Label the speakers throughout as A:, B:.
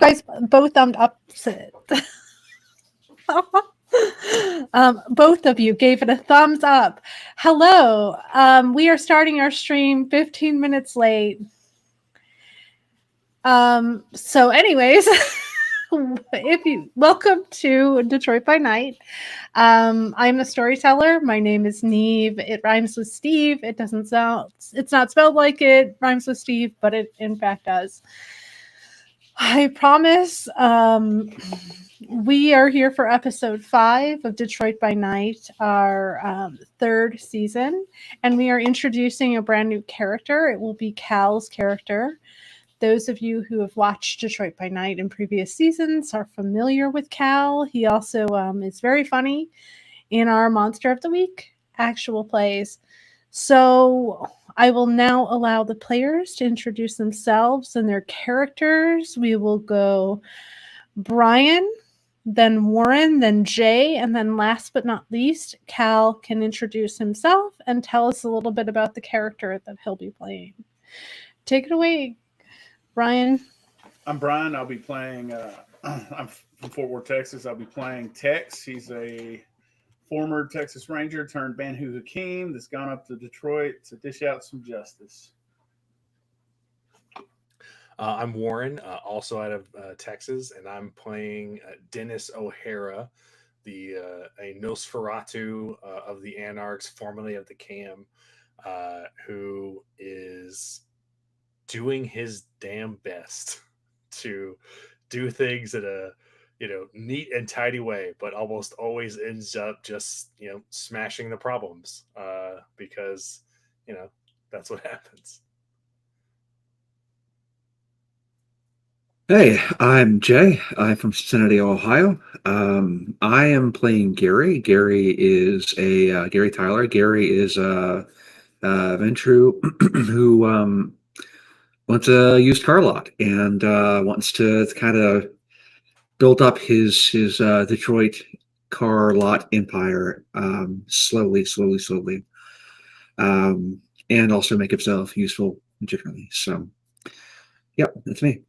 A: guys both thumbed up. Both of you gave it a thumbs up. Hello. We are starting our stream 15 minutes late. So anyways, welcome to Detroit by Night. I'm the storyteller. My name is Neve. It rhymes with Steve. It's not spelled like it rhymes with Steve, but it in fact does. I promise. We are here for episode 5 of Detroit by Night, our third season, and we are introducing a brand new character. It will be Cal's character. Those of you who have watched Detroit by Night in previous seasons are familiar with Cal. He also is very funny in our Monster of the Week actual plays. So I will now allow the players to introduce themselves and their characters. We will go Brian, then Warren, then Jay, and then last but not least, Cal can introduce himself and tell us a little bit about the character that he'll be playing. Take it away, Brian.
B: I'm Brian. I'll be playing, I'm from Fort Worth, Texas. I'll be playing Tex. He's a former Texas Ranger turned Banhu Hakeem that's gone up to Detroit to dish out some justice.
C: I'm Warren, also out of Texas, and I'm playing Dennis O'Hara, a Nosferatu of the Anarchs, formerly of the CAM, who is doing his damn best to do things in a neat and tidy way, but almost always ends up just smashing the problems because that's what happens.
D: Hey, I'm Jay. I'm from Cincinnati, Ohio. I am playing Gary. Gary is Gary Tyler. Gary is a Ventru who wants a used car lot and wants to kind of build up his Detroit car lot empire slowly, and also make himself useful generally. So, yep, that's me.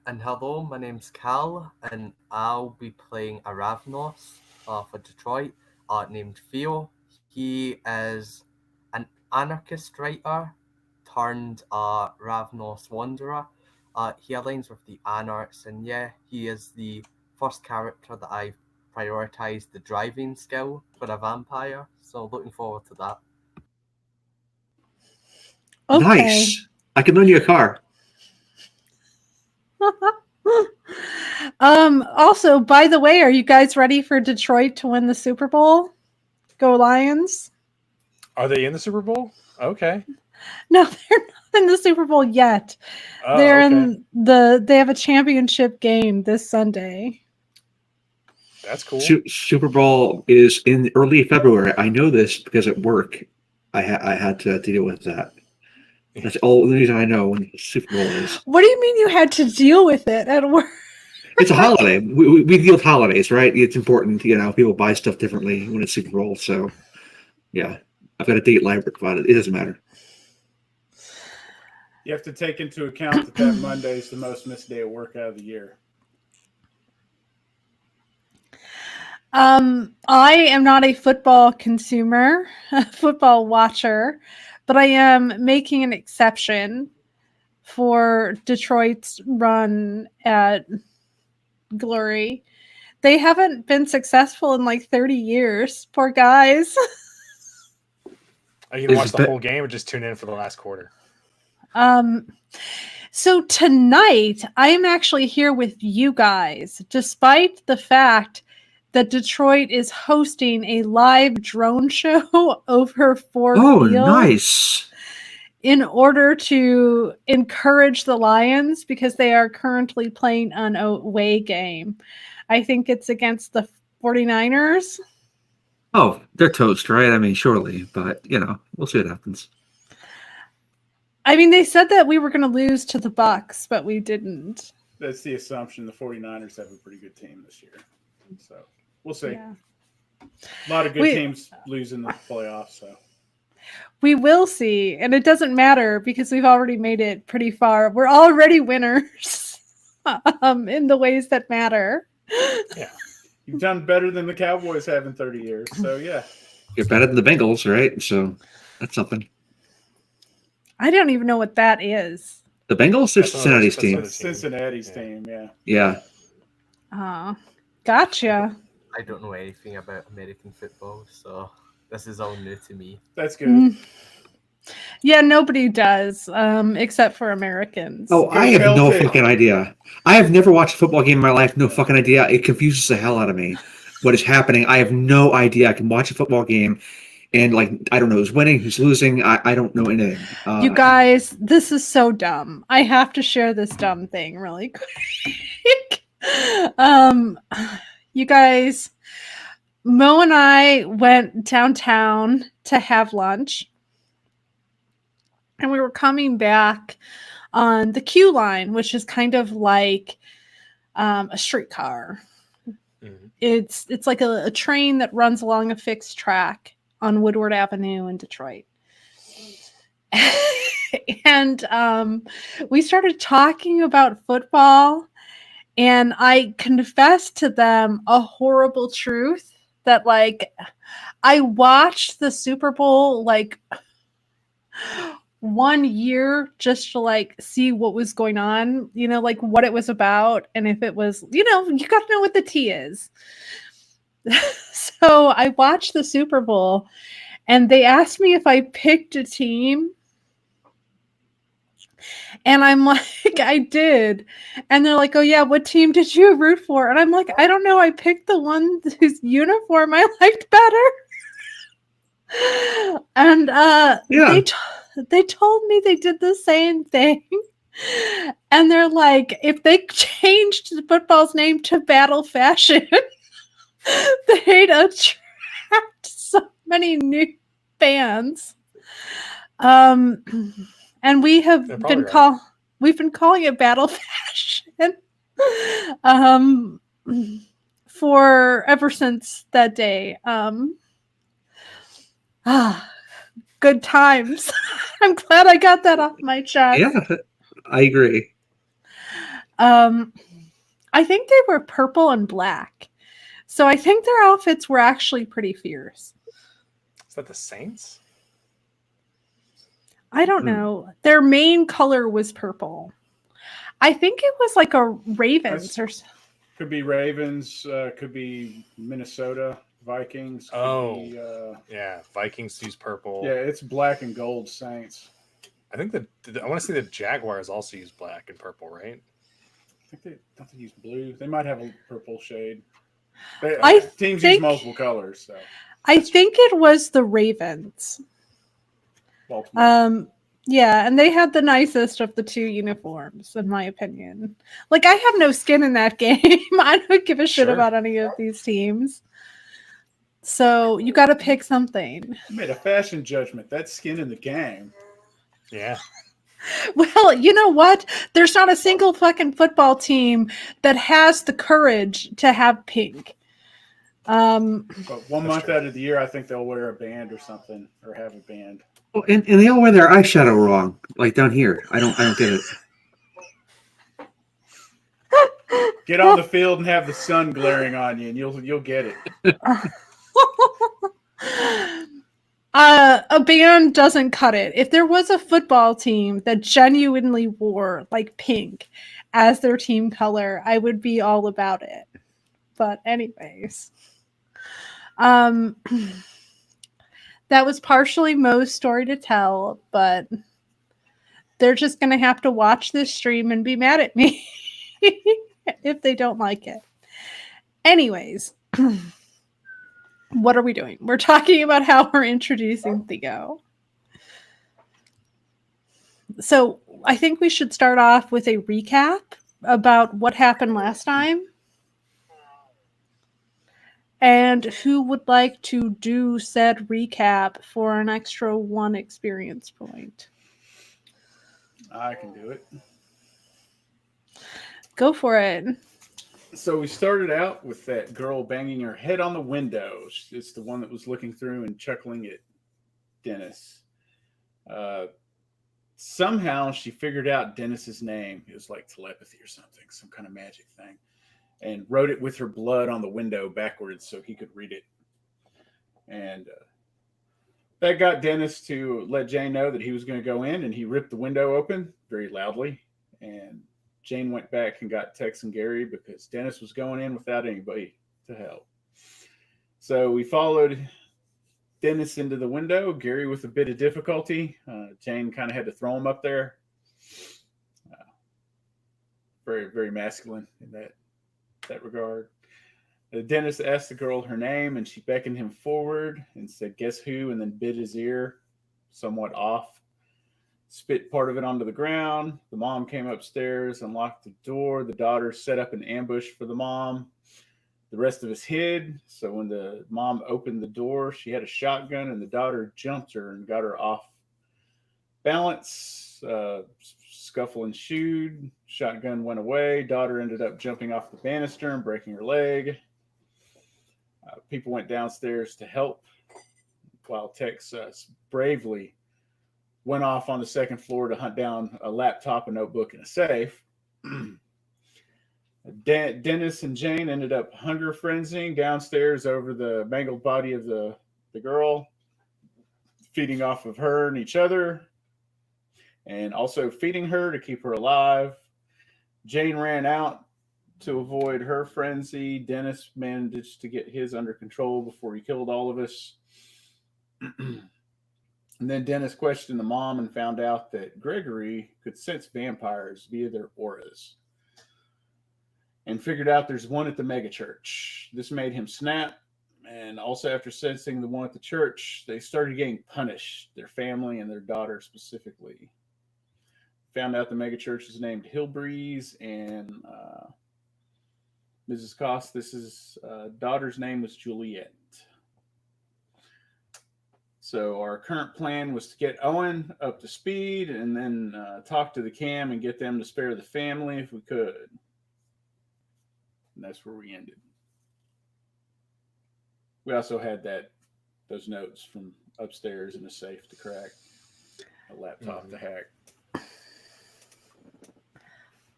E: And hello, my name's Cal, and I'll be playing a Ravnos for Detroit, named Theo. He is an anarchist writer turned Ravnos wanderer. He aligns with the Anarchs, and yeah, he is the first character that I've prioritized the driving skill for a vampire, so looking forward to that.
A: Okay.
D: Nice. I can loan you a car.
A: Also, by the way, are you guys ready for Detroit to win the Super Bowl? Go Lions.
C: Are they in the Super Bowl? Okay.
A: No, they're not in the Super Bowl yet.
C: Oh,
A: they're
C: okay.
A: they have a championship game this Sunday.
C: That's cool.
D: Super Bowl is in early February. I know this because at work I had to deal with that. That's all the reason I know when the Super Bowl is.
A: What do you mean you had to deal with it at work?
D: It's a holiday. We deal with holidays, right? It's important, people buy stuff differently when it's Super Bowl. So, yeah, I've got a date line about it. It doesn't matter.
B: You have to take into account that Monday is the most missed day of work out of the year.
A: I am not a football consumer, football watcher, but I am making an exception for Detroit's run at Glory. They haven't been successful in like 30 years. Poor guys.
C: Are you going to watch the whole game or just tune in for the last quarter?
A: So tonight, I'm actually here with you guys, despite the fact that Detroit is hosting a live drone show over Ford Field.
D: Nice.
A: In order to encourage the Lions because they are currently playing an away game. I think it's against the 49ers.
D: Oh, they're toast, right? I mean, surely, but, we'll see what happens.
A: I mean, they said that we were going to lose to the Bucks, but we didn't.
B: That's the assumption. The 49ers have a pretty good team this year. So, we'll see.
A: Yeah.
B: A lot of good teams lose in the playoffs, so.
A: We will see, and it doesn't matter because we've already made it pretty far. We're already winners in the ways that matter.
C: Yeah.
B: You've done better than the Cowboys have in 30 years. So, yeah.
D: You're better than the Bengals, right? So that's something.
A: I don't even know what that is.
D: The Bengals, they're
C: That's
D: Cincinnati's
C: another
D: team.
C: team.
B: Cincinnati's
C: Yeah.
B: team, yeah.
D: Yeah.
A: Gotcha.
E: I don't know anything about American football, so this is all new to me.
B: That's good.
A: Yeah, nobody does, except for Americans.
D: Oh, I have no fucking idea. I have never watched a football game in my life. No fucking idea. It confuses the hell out of me. What is happening? I have no idea. I can watch a football game and, like, I don't know who's winning, who's losing. I don't know anything.
A: You guys, this is so dumb. I have to share this dumb thing really quick. You guys, Mo and I went downtown to have lunch, and we were coming back on the Q line, which is kind of like a streetcar.
C: Mhm.
A: It's like a train that runs along a fixed track on Woodward Avenue in Detroit. And we started talking about football, and I confessed to them a horrible truth that, like, I watched the Super Bowl like 1 year just to, like, see what was going on, you know, like what it was about, and if it was, you know, you got to know what the tea is. So I watched the Super Bowl, and they asked me if I picked a team. And I'm like, I did. And they're like, oh, yeah, what team did you root for? And I'm like, I don't know. I picked the one whose uniform I liked better. And they told me they did the same thing. And they're like, if they changed the football's name to Battle Fashion, they'd attract so many new fans. And we have been we've been calling it Battle Fashion for ever since that day. Good times. I'm glad I got that off my chest.
D: Yeah, I agree.
A: I think they were purple and black. So I think their outfits were actually pretty fierce.
C: Is that the Saints?
A: I don't know. Their main color was purple. I think it was like a Ravens or
B: could be Ravens, could be Minnesota Vikings.
C: Yeah, Vikings use purple.
B: Yeah, it's black and gold Saints.
C: I think I want to say the Jaguars also use black and purple, right?
B: I think don't they use blue? They might have a purple shade. Teams use multiple colors. So
A: I think it was the Ravens.
B: Baltimore.
A: Yeah, and they had the nicest of the two uniforms, in my opinion. Like, I have no skin in that game. I don't give a shit about any of these teams. So you got to pick something.
B: You made a fashion judgment. That's skin in the game.
C: Yeah.
A: Well, you know what? There's not a single fucking football team that has the courage to have pink.
B: But 1 month out of the year, I think they'll wear a band or something, or have a band.
D: Well, and they all wear their eyeshadow wrong, like down here. I don't get it.
B: Get on the field and have the sun glaring on you, and you'll get it.
A: A band doesn't cut it. If there was a football team that genuinely wore like pink as their team color, I would be all about it. But anyways, that was partially Mo's story to tell, but they're just going to have to watch this stream and be mad at me if they don't like it. Anyways, what are we doing? We're talking about how we're introducing Theo. So I think we should start off with a recap about what happened last time. And who would like to do said recap for an extra 1 experience point?
B: I can do it.
A: Go for it.
B: So we started out with that girl banging her head on the window. It's the one that was looking through and chuckling at Dennis. Uh, Somehow she figured out Dennis's name. It was like telepathy or something, some kind of magic thing, and wrote it with her blood on the window backwards so he could read it. And that got Dennis to let Jane know that he was going to go in, and he ripped the window open very loudly. And Jane went back and got Tex and Gary because Dennis was going in without anybody to help. So we followed Dennis into the window, Gary with a bit of difficulty. Jane kind of had to throw him up there. Very, very masculine in that regard. Dennis asked the girl her name, and she beckoned him forward and said, "Guess who?" and then bit his ear, somewhat off. Spit part of it onto the ground. The mom came upstairs, unlocked the door. The daughter set up an ambush for the mom. The rest of us hid. So when the mom opened the door, she had a shotgun, and the daughter jumped her and got her off balance. Scuffle ensued. Shotgun went away. Daughter ended up jumping off the banister and breaking her leg. People went downstairs to help, while Tex bravely went off on the second floor to hunt down a laptop, a notebook, and a safe. Dennis and Jane ended up hunger frenzying downstairs over the mangled body of the girl, feeding off of her and each other, and also feeding her to keep her alive. Jane ran out to avoid her frenzy. Dennis managed to get his under control before he killed all of us. And then Dennis questioned the mom and found out that Gregory could sense vampires via their auras, and figured out there's one at the megachurch. This made him snap. And also, after sensing the one at the church, they started getting punished, their family and their daughter specifically. Found out the megachurch is named Hillbreeze, and Mrs. Costas' daughter's name was Juliet. So our current plan was to get Owen up to speed and then talk to the cam and get them to spare the family if we could. And that's where we ended. We also had those notes from upstairs in a safe to crack, a laptop to hack.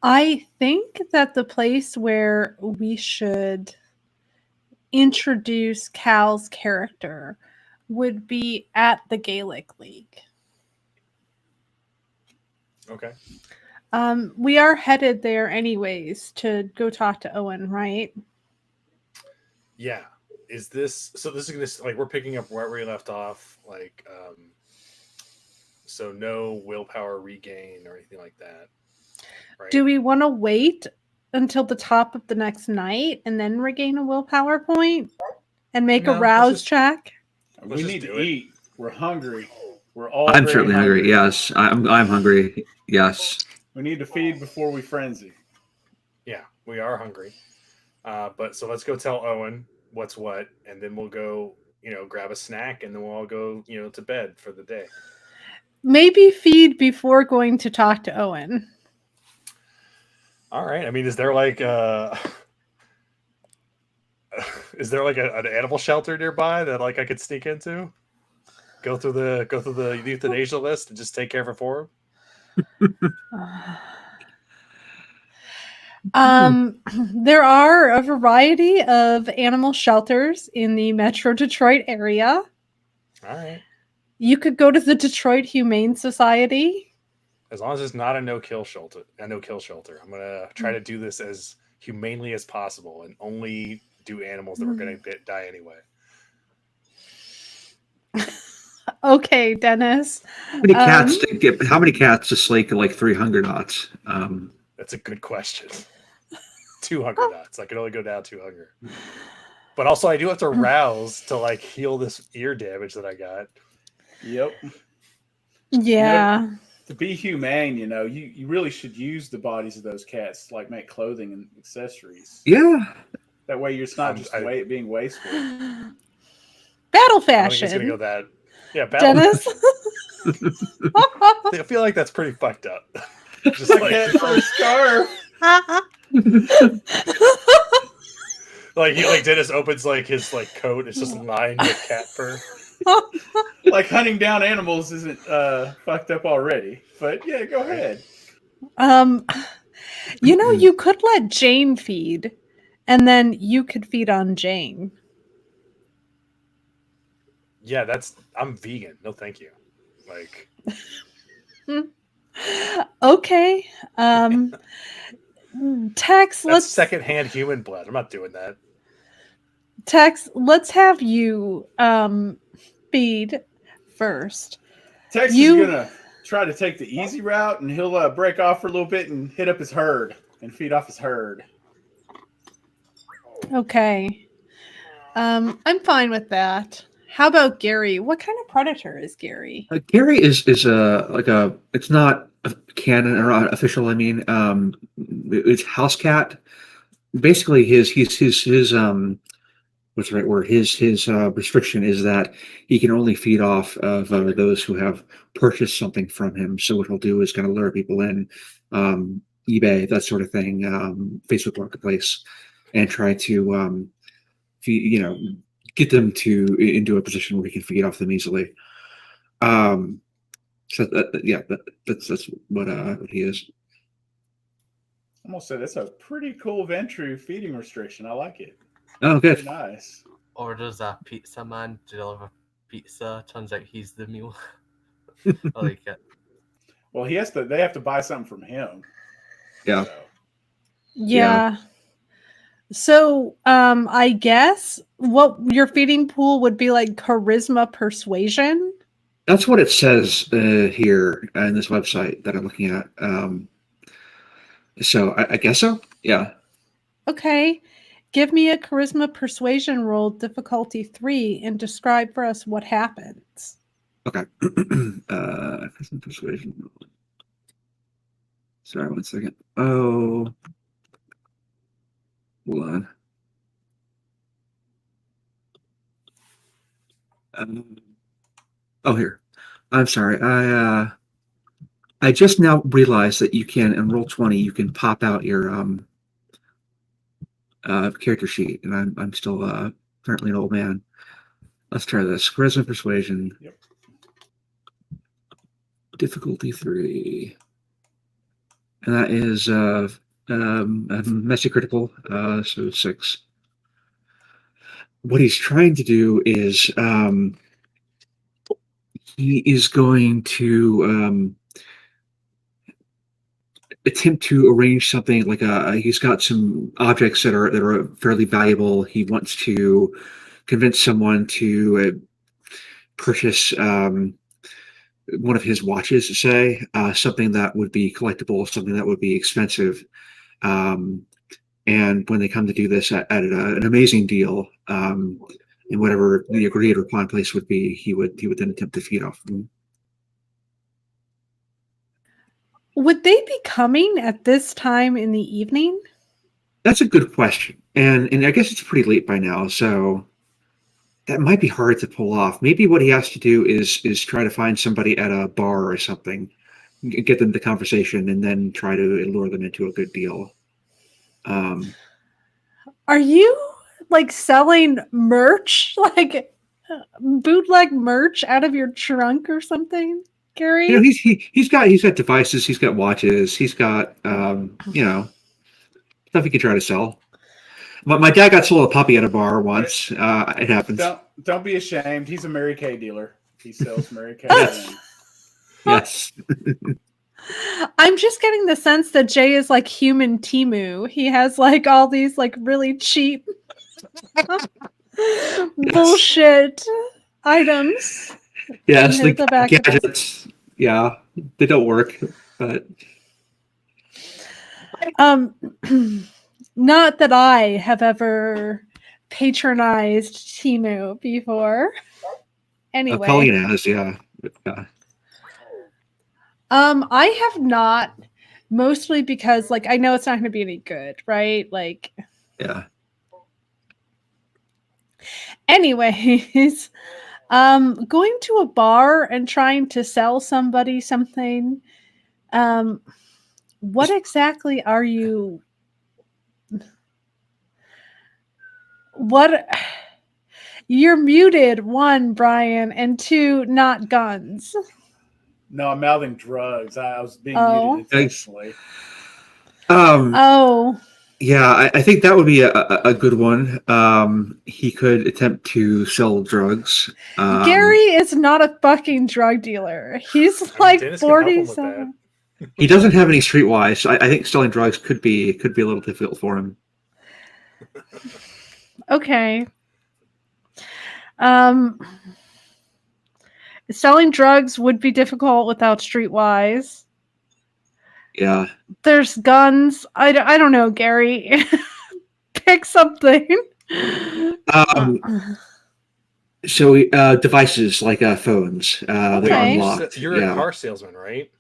A: I think that the place where we should introduce Cal's character would be at the Gaelic League.
C: Okay.
A: We are headed there anyways to go talk to Owen, right?
C: Yeah. Is this going to, like, we're picking up where we left off, like, so no willpower regain or anything like that, right?
A: Do we want to wait until the top of the next night and then regain a willpower point and make a rouse check?
B: We need to eat. We're hungry. We're all.
D: I'm certainly hungry. Yes, I'm hungry. Yes.
B: We need to feed before we frenzy.
C: Yeah, we are hungry. But so let's go tell Owen what's what, and then we'll go, grab a snack, and then we'll all go, to bed for the day.
A: Maybe feed before going to talk to Owen.
C: All right. I mean, is there like an animal shelter nearby that like I could sneak into? Go through the euthanasia list and just take care of it for him?
A: There are a variety of animal shelters in the Metro Detroit area.
C: All right.
A: You could go to the Detroit Humane Society.
C: As long as it's not a no-kill shelter. I'm gonna try to do this as humanely as possible and only do animals that were gonna die anyway.
A: Okay, Dennis.
D: How many cats to slake like 3 hunger knots?
C: That's a good question. 2 hunger knots. I can only go down 2 hunger. But also I do have to rouse to like heal this ear damage that I got.
B: Yep.
A: Yeah.
B: To be humane, you really should use the bodies of those cats to like make clothing and accessories.
D: Yeah.
B: That way it's not just being wasteful.
A: Battle
C: I think
A: fashion.
C: it's gonna go that. Yeah, battle.
A: Dennis.
C: I feel like that's pretty fucked up. Just
B: Like
C: like,
B: head for a scarf.
C: like Dennis opens like his like coat. It's just lined with cat fur.
B: Like hunting down animals isn't fucked up already. But yeah, go ahead.
A: um, you could let Jane feed, and then you could feed on Jane.
C: Yeah, I'm vegan. No, thank you. Like,
A: Okay. Tex,
C: that's secondhand human blood. I'm not doing that.
A: let's have you feed first.
B: Tex is
A: You
B: gonna try to take the easy route, and he'll break off for a little bit and hit up his herd and feed off his herd.
A: okay? I'm fine with that. How about Gary? What kind of predator is Gary?
D: Gary is like a. It's not a canon or official. I mean, it's house cat. Basically, his what's the right word? His restriction is that he can only feed off of those who have purchased something from him. So what he'll do is kind of lure people in, eBay, that sort of thing, Facebook Marketplace, and try to get them into a position where he can feed off them easily. So that's what he is.
B: I'm gonna say that's a pretty cool Ventru feeding restriction. I like it.
D: Oh,
B: Very
D: good.
B: nice.
E: Orders a pizza man to deliver pizza. Turns out he's the meal. I like it.
B: Well, they have to buy something from him.
D: Yeah.
B: So.
A: Yeah. So, I guess what your feeding pool would be like charisma persuasion.
D: That's what it says here in this website that I'm looking at. So I guess so. Yeah.
A: Okay. Give me a charisma persuasion roll, difficulty 3, and describe for us what happens.
D: Okay. Persuasion. Sorry, 1 second. Oh, hold on. Oh, here. I'm sorry. I just now realized that you can in Roll20 you can pop out your character sheet, and I'm still currently an old man. Let's try this. Charisma persuasion.
B: Yep.
D: Difficulty 3. And that is messy critical, so 6. What he's trying to do is he is going to attempt to arrange something like he's got some objects that are fairly valuable. He wants to convince someone to purchase one of his watches, say, something that would be collectible, something that would be expensive. And when they come to do this at an amazing deal, and whatever the agreed upon place would be, he would then attempt to feed off them.
A: Would they be coming at this time in the evening?
D: That's a good question, and I guess it's pretty late by now, so that might be hard to pull off. Maybe what he has to do is try to find somebody at a bar or something, get them the conversation, and then try to lure them into a good deal.
A: Are you like selling merch, like bootleg merch out of your trunk or something, Gary?
D: He's got devices, he's got watches, he's got stuff he could try to sell. My dad got sold a puppy at a bar once. It happens.
B: Don't be ashamed. He's a Mary Kay dealer. He sells Mary Kay.
D: Yes.
A: I'm just getting the sense that Jay is like human Timu. He has like all these like really cheap bullshit items.
D: Yes, the gadgets. Yeah, they don't work, but
A: not that I have ever patronized Timu before. Anyway,
D: Colleen has, yeah.
A: I have not, mostly because like I know it's not going to be any good, right? Like,
D: yeah.
A: Anyways, going to a bar and trying to sell somebody something. What exactly are you? What You're muted, 1, Brian, and 2, not guns.
B: No, I'm mouthing drugs. I was being
A: Oh.
B: muted intentionally.
A: Oh,
D: Yeah, I think that would be a good one. He could attempt to sell drugs.
A: Gary is not a fucking drug dealer. He's like
C: Dennis can help him with
A: 47.
D: He doesn't have any streetwise. So I think selling drugs could be a little difficult for him.
A: Okay. Selling drugs would be difficult without streetwise.
D: Yeah.
A: There's guns. I don't know, Gary. Pick something.
D: So devices like phones that
A: Okay.
D: are unlocked.
C: You're a car salesman, right?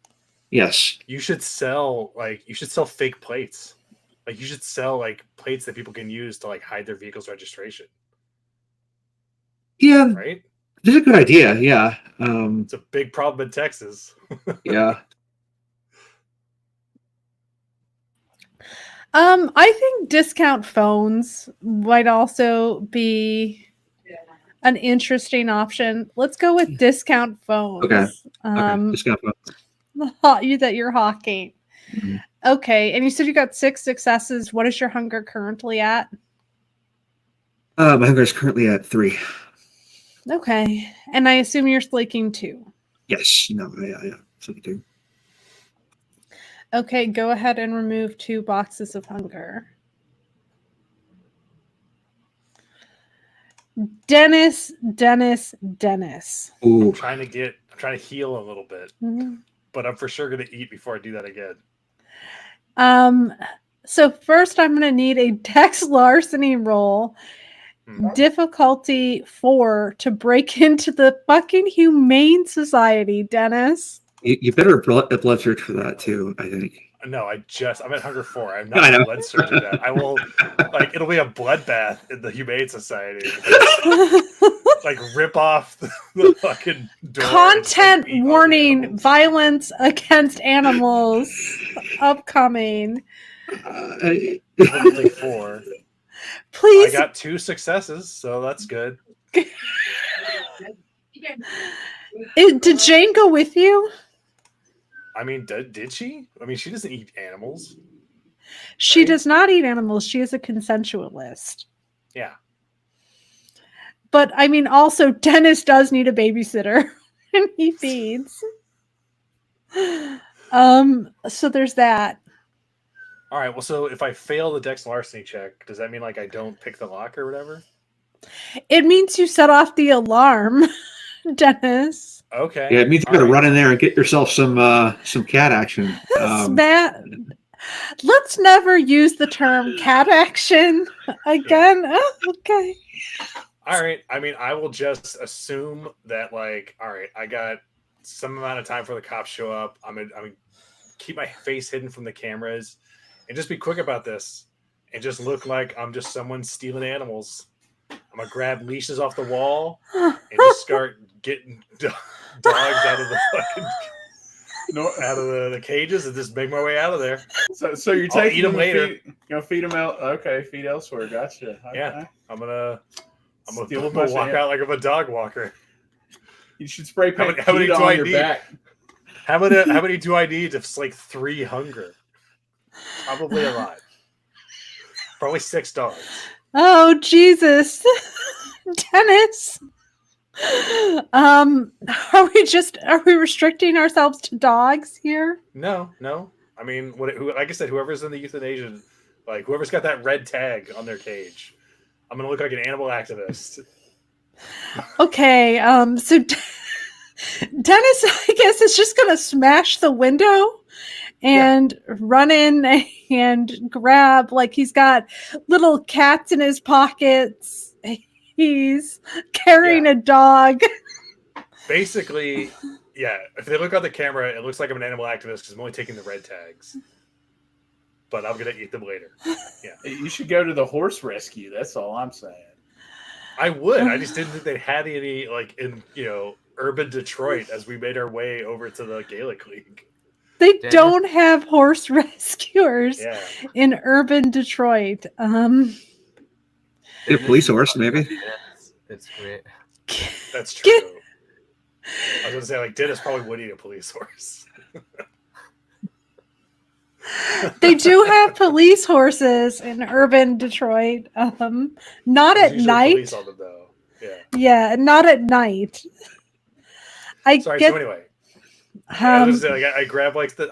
D: Yes.
C: You should sell fake plates. Like you should sell like plates that people can use to like hide their vehicle's registration.
D: Yeah.
C: Right?
D: That's a good idea. Yeah.
C: It's a big problem in Texas.
D: Yeah.
A: I think discount phones might also be an interesting option. Let's go with discount phones.
D: Okay. Discount phone.
A: You that you're hawking.
D: Mm-hmm.
A: Okay, and you said you got 6 successes. What is your hunger currently at?
D: My hunger is currently at 3.
A: Okay, and I assume you're slaking 2.
D: Yes. No. Yeah. Something.
A: Okay, go ahead and remove 2 boxes of hunger. Dennis.
D: Ooh.
C: I'm trying to heal a little bit, but I'm for sure going to eat before I do that again.
A: So first I'm going to need a Dex larceny roll. Difficulty 4 to break into the fucking Humane Society, Dennis.
D: You better blood search for that too, I think.
C: No, I'm at hunger 4. I'm not blood searching that. I will it'll be a bloodbath in the Humane Society. Like rip off the fucking door.
A: Content warning: violence against animals upcoming.
C: Difficulty 4.
A: Please.
C: I got 2 successes, so that's good.
A: Did Jane go with you?
C: I mean, did she? I mean, she doesn't eat animals.
A: She does not eat animals. She is a consensualist.
C: Yeah.
A: But I mean, also, Dennis does need a babysitter, and he feeds. So there's that.
C: All right. Well, so if I fail the Dex larceny check, does that mean like I don't pick the lock or whatever?
A: It means you set off the alarm, Dennis.
C: Okay.
D: Yeah, it means you got to run in there and get yourself some cat action.
A: Let's never use the term cat action again. Oh, okay.
C: All right. I mean, I will just assume that, like, all right, I got some amount of time for the cops show up. I'm gonna keep my face hidden from the cameras and just be quick about this and just look like I'm just someone stealing animals. I'm gonna grab leashes off the wall and just start getting dogs out of the fucking out of the cages and just make my way out of there.
B: So you're taking
C: them later.
B: Feed them out. Okay, feed elsewhere. Gotcha. Okay.
C: Yeah, I'm gonna
B: Steal
C: walk out like I'm a dog walker.
B: You should spray paint
C: how many do
B: on
C: I
B: your
C: need?
B: back.
C: How many do I need to like 3 hunger? Probably a lot. Probably 6 dogs.
A: Oh Jesus, Dennis. Are we restricting ourselves to dogs here?
C: No. I mean, like I said, whoever's in the euthanasia, like whoever's got that red tag on their cage, I'm gonna look like an animal activist.
A: Okay, so Dennis, I guess, is just gonna smash the window and run in and grab, like, he's got little cats in his pockets. He's carrying a dog.
C: Basically, yeah, if they look on the camera, it looks like I'm an animal activist because I'm only taking the red tags. But I'm going to eat them later. Yeah.
B: You should go to the horse rescue. That's all I'm saying.
C: I would. I just didn't think they had any, like, in, urban Detroit as we made our way over to the Gaelic League.
A: They don't have horse rescuers in urban Detroit.
D: A police horse, maybe.
E: It's great.
C: That's true. I was going to say, like, Dennis probably would eat a police horse.
A: They do have police horses in urban Detroit. Not
C: There's
A: at
C: usually
A: night.
C: police on them, though. Yeah.
A: Yeah, not at night. I
C: Sorry.
A: get.
C: So anyway, I was
A: Um,
C: gonna say, like, I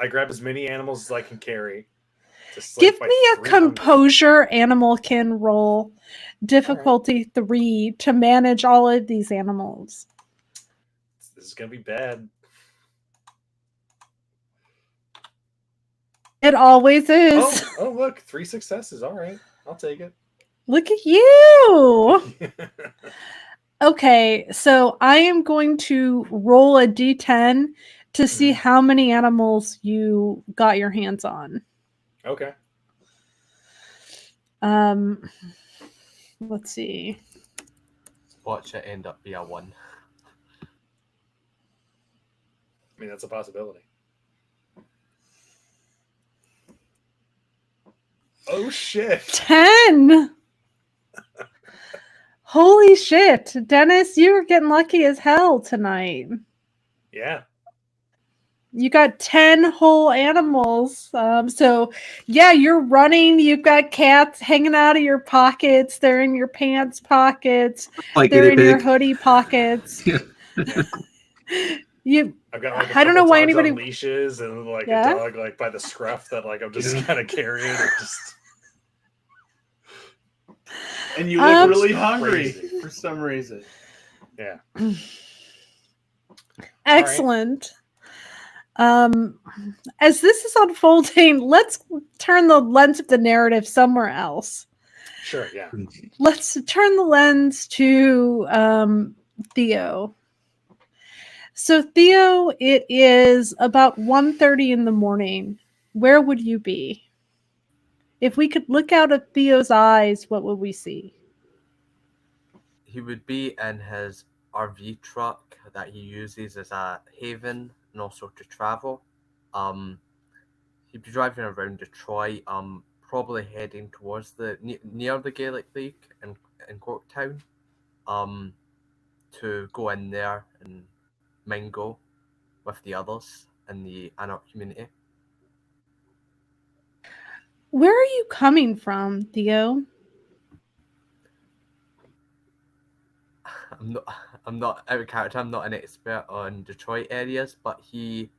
C: grab as many animals as I can carry. To
A: give
C: slake my
A: me a
C: 3 hunger.
A: composure animalkin roll, difficulty 3, to manage all of these animals.
C: This is gonna be bad.
A: It always is.
C: Oh, look, 3 successes. All right, I'll take it.
A: Look at you. Okay, so I am going to roll a d10 to see how many animals you got your hands on.
C: Okay.
A: Let's see.
E: Watch it end up be a 1.
C: I mean, that's a possibility. Oh shit!
A: 10. Holy shit, Dennis, you were getting lucky as hell tonight.
C: Yeah.
A: You got 10 whole animals. So yeah, you're running. You've got cats hanging out of your pockets. They're in your pants pockets.
D: Like
A: They're in
D: guinea
A: your
D: pig.
A: hoodie pockets.
D: Yeah.
C: I've got like
A: I don't know why anybody
C: on leashes and like
A: Yeah?
C: a dog like by the scruff that like I'm just kind of carrying and just.
B: And you look really
C: It's
B: hungry
C: crazy.
B: for some reason.
C: Yeah.
A: Excellent. As this is unfolding, let's turn the lens of the narrative somewhere else.
C: Sure. Yeah.
A: Let's turn the lens to Theo. So Theo, it is about 1:30 in the morning. Where would you be? If we could look out of Theo's eyes, what would we see?
E: He would be in his RV truck that he uses as a haven and also to travel. He'd be driving around Detroit, probably heading towards near the Gaelic League in Corktown, to go in there and mingle with the others in the Anarch community.
A: Where are you coming from, Theo?
E: I'm not out of character. I'm not an expert on Detroit areas, but he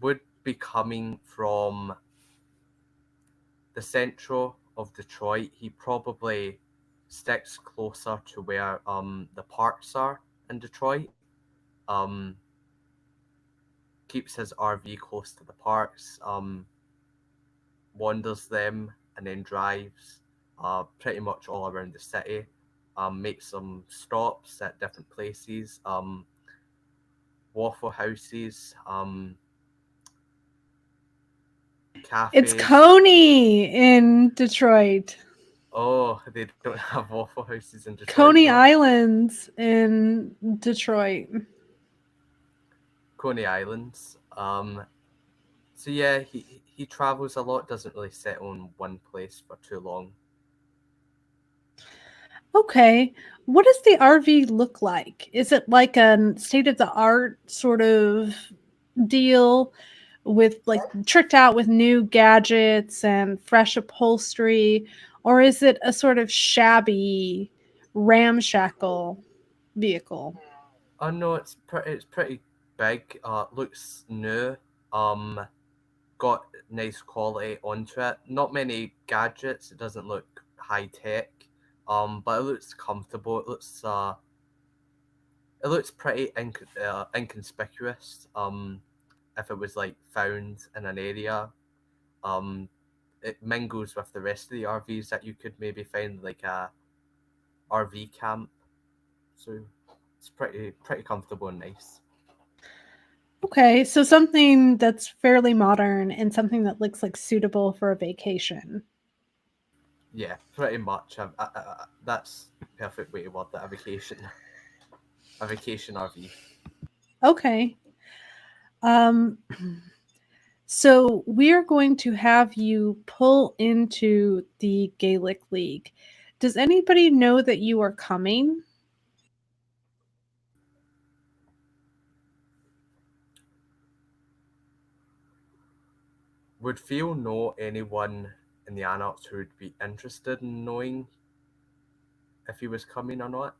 E: would be coming from the central of Detroit. He probably sticks closer to where the parks are in Detroit. Keeps his RV close to the parks. Wanders them and then drives pretty much all around the city. Makes some stops at different places. Waffle houses. Cafes.
A: It's Coney in Detroit.
E: Oh, they don't have waffle houses in Detroit.
A: Coney Islands in Detroit.
E: Coney Islands. So yeah, he travels a lot. Doesn't really settle in one place for too long.
A: Okay. What does the RV look like? Is it like a state of the art sort of deal with like tricked out with new gadgets and fresh upholstery? Or is it a sort of shabby, ramshackle vehicle?
E: Oh no, it's pretty big. Looks new. Got nice quality onto it. Not many gadgets. It doesn't look high tech. But it looks comfortable. It looks pretty inconspicuous. If it was like found in an area, it mingles with the rest of the RVs that you could maybe find like a RV camp. So it's pretty comfortable and nice.
A: Okay, so something that's fairly modern and something that looks like suitable for a vacation.
E: Yeah, pretty much. That's the perfect way to word that. A vacation RV.
A: Okay. So we're going to have you pull into the Gaelic League. Does anybody know that you are coming?
E: Would Theo know anyone in the Anarchs who would be interested in knowing if he was coming or not?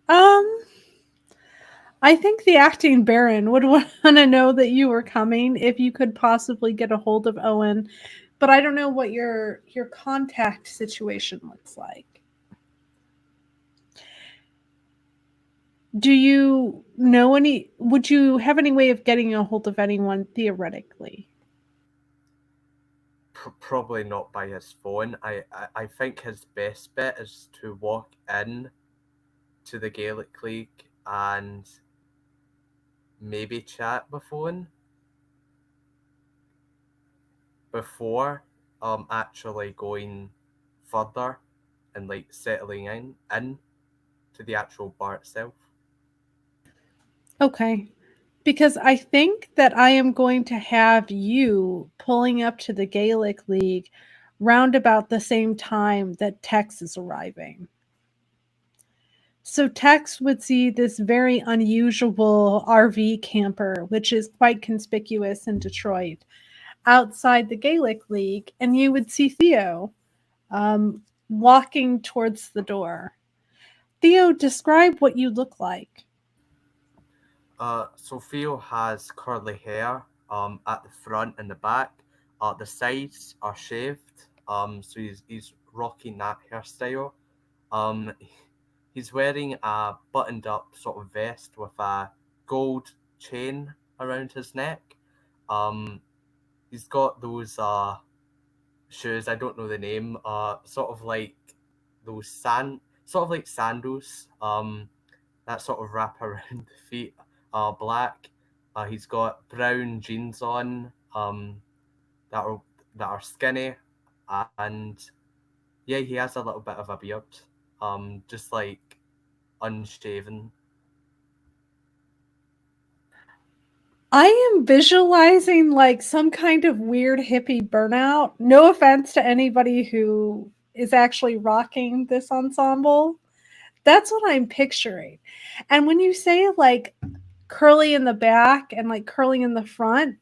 A: I think the acting Baron would want to know that you were coming if you could possibly get a hold of Owen, but I don't know what your contact situation looks like. Do you know any? Would you have any way of getting a hold of anyone theoretically?
E: Probably not by his phone. I think his best bet is to walk in to the Gaelic League and maybe chat with Owen before actually going further and like settling in to the actual bar itself.
A: Okay. Because I think that I am going to have you pulling up to the Gaelic League round about the same time that Tex is arriving. So Tex would see this very unusual RV camper, which is quite conspicuous in Detroit, outside the Gaelic League, and you would see Theo walking towards the door. Theo, describe what you look like.
E: So Theo has curly hair at the front and the back. The sides are shaved. So he's rocking that hairstyle. Um, he's wearing a buttoned up sort of vest with a gold chain around his neck. He's got those shoes, I don't know the name, sort of like sandals, that sort of wrap around the feet, black. He's got brown jeans on, that are skinny, and yeah, he has a little bit of a beard, just like unshaven.
A: I am visualizing like some kind of weird hippie burnout. No offense to anybody who is actually rocking this ensemble. That's what I'm picturing. And when you say like curly in the back and like curly in the front,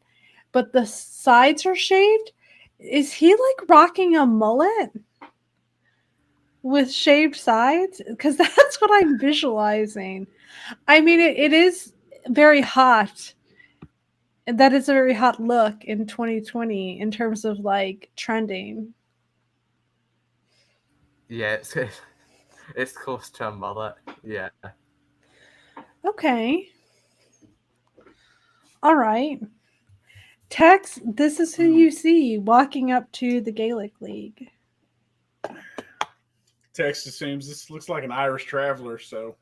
A: but the sides are shaved, is he like rocking a mullet with shaved sides? Because that's what I'm visualizing. I mean, it is very hot. That is a very hot look in 2020 in terms of like trending.
E: Yeah, it's close to a mullet. Yeah.
A: Okay. All right. Tex, this is who you see walking up to the Gaelic League.
B: Text assumes this looks like an Irish traveler, so.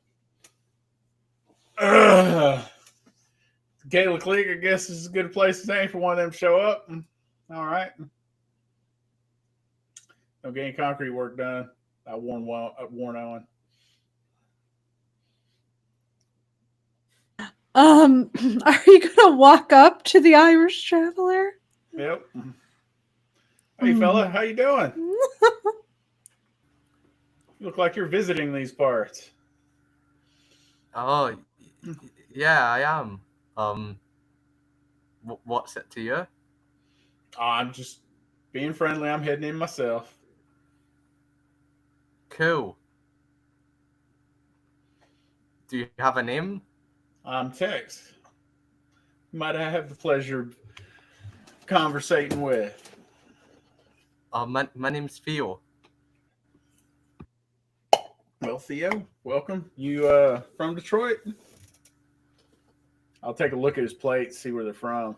B: Gaelic League, I guess, is a good place to aim for one of them to show up. All right. No getting concrete work done. I warn Owen.
A: Are you gonna walk up to the Irish traveler?
B: Yep. Hey, fella, how you doing? You look like you're visiting these parts.
E: Oh, yeah, I am. What's it to you?
B: I'm just being friendly. I'm heading in myself.
E: Cool. Do you have a name?
B: I'm Tex. Might I have the pleasure of conversating with?
E: My name's Theo.
B: Well, Theo, welcome. You from Detroit? I'll take a look at his plate, see where they're from.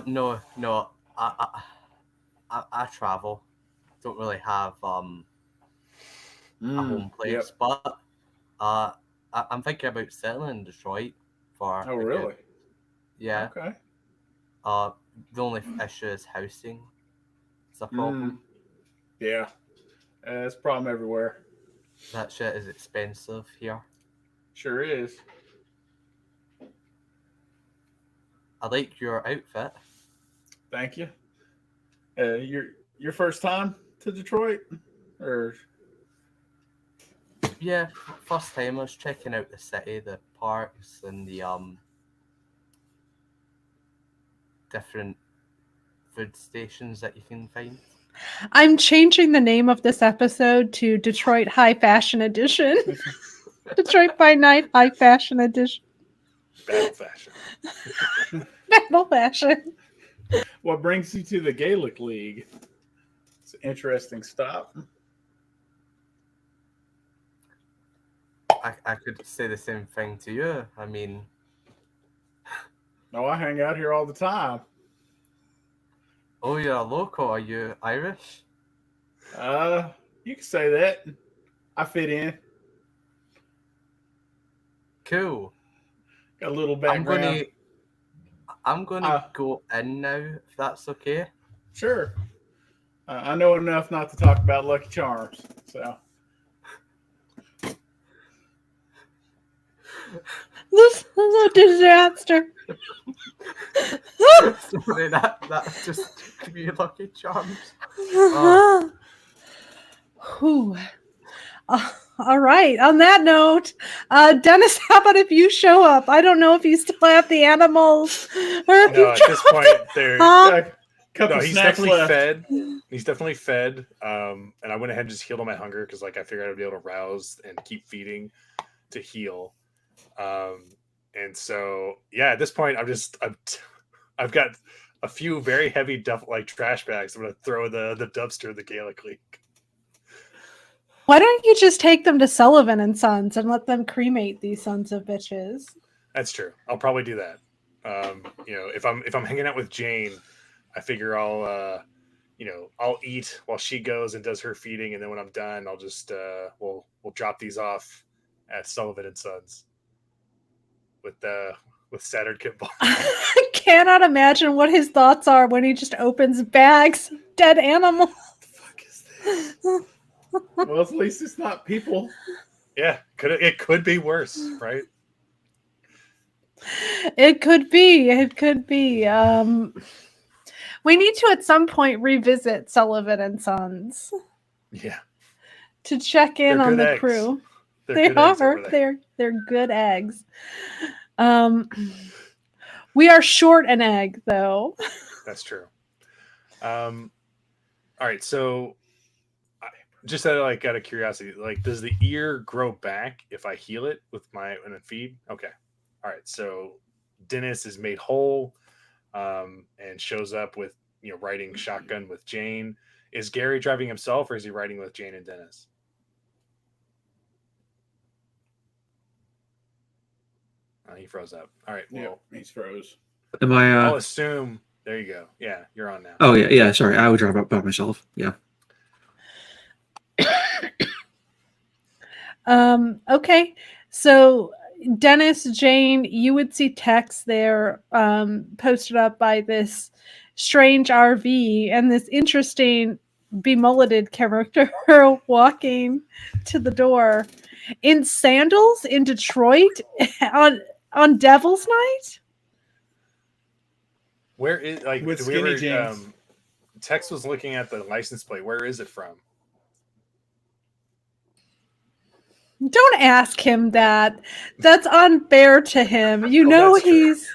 E: No. I travel. Don't really have a home place,
B: Yep.
E: but I'm thinking about settling in Detroit for.
B: Oh, really?
E: Yeah.
B: Okay.
E: The only issue is housing. It's a problem.
B: Yeah. It's a problem everywhere.
E: That shit is expensive here.
B: Sure is.
E: I like your outfit.
B: Thank you. Your first time to Detroit, or
E: Yeah, first time I was checking out the city, the parks and the different food stations that you can find.
A: I'm changing the name of this episode to Detroit High Fashion Edition. Detroit by Night High Fashion Edition.
C: Battle fashion.
A: Battle fashion.
B: What brings you to the Gaelic League? It's an interesting stop.
E: I could say the same thing to you. I mean,
B: No, I hang out here all the time.
E: oh, you're a local. Are you Irish?
B: You can say that. I fit in.
E: Cool.
B: Got a little background.
E: I'm gonna go in now, if that's okay.
B: Sure. I know enough not to talk about Lucky Charms. So
A: This is a disaster.
E: Sorry, that just took me Lucky Charms.
A: Whew. All right. On that note, Dennis, how about if you show up? I don't know if you still have the animals or if
C: No, at this point, they're.
B: couple
C: No, he's
B: snacks
C: definitely
B: left.
C: fed. He's definitely fed. And I went ahead and just healed on my hunger because, like, I figured I'd be able to rouse and keep feeding to heal. And so, yeah, at this point, I've got a few very heavy trash bags. I'm gonna throw the dumpster in the Gaelic League.
A: Why don't you just take them to Sullivan and Sons and let them cremate these sons of bitches?
C: That's true. I'll probably do that. If I'm hanging out with Jane, I figure I'll eat while she goes and does her feeding, and then when I'm done, I'll just we'll drop these off at Sullivan and Sons with Saturn Kimball.
A: I cannot imagine what his thoughts are when he just opens bags of dead animals.
B: What the fuck is this? Well, at least it's not people.
C: Yeah, it could be worse, right?
A: It could be. It could be. We need to at some point revisit Sullivan and Sons.
C: Yeah.
A: To check in on the crew. They are. They're good eggs. We are short an egg, though.
C: That's true. All right, so just out of curiosity, does the ear grow back if I heal it with my feed? Okay. All right. So Dennis is made whole, and shows up with riding shotgun with Jane. Is Gary driving himself, or is he riding with Jane and Dennis? He froze up. All right. Well,
B: yeah, he's froze.
D: Am I?
C: I'll assume. There you go. Yeah, you're on now.
D: Oh yeah. Sorry, I would drive up by myself. Yeah.
A: Okay. So Dennis, Jane, you would see text there posted up by this strange RV and this interesting bemulleted character walking to the door in sandals in Detroit on Devil's Night.
C: Where is
B: with
C: do
B: skinny
C: we ever,
B: jeans?
C: Tex was looking at the license plate. Where is it from?
A: Don't ask him that. That's unfair to him. You know he's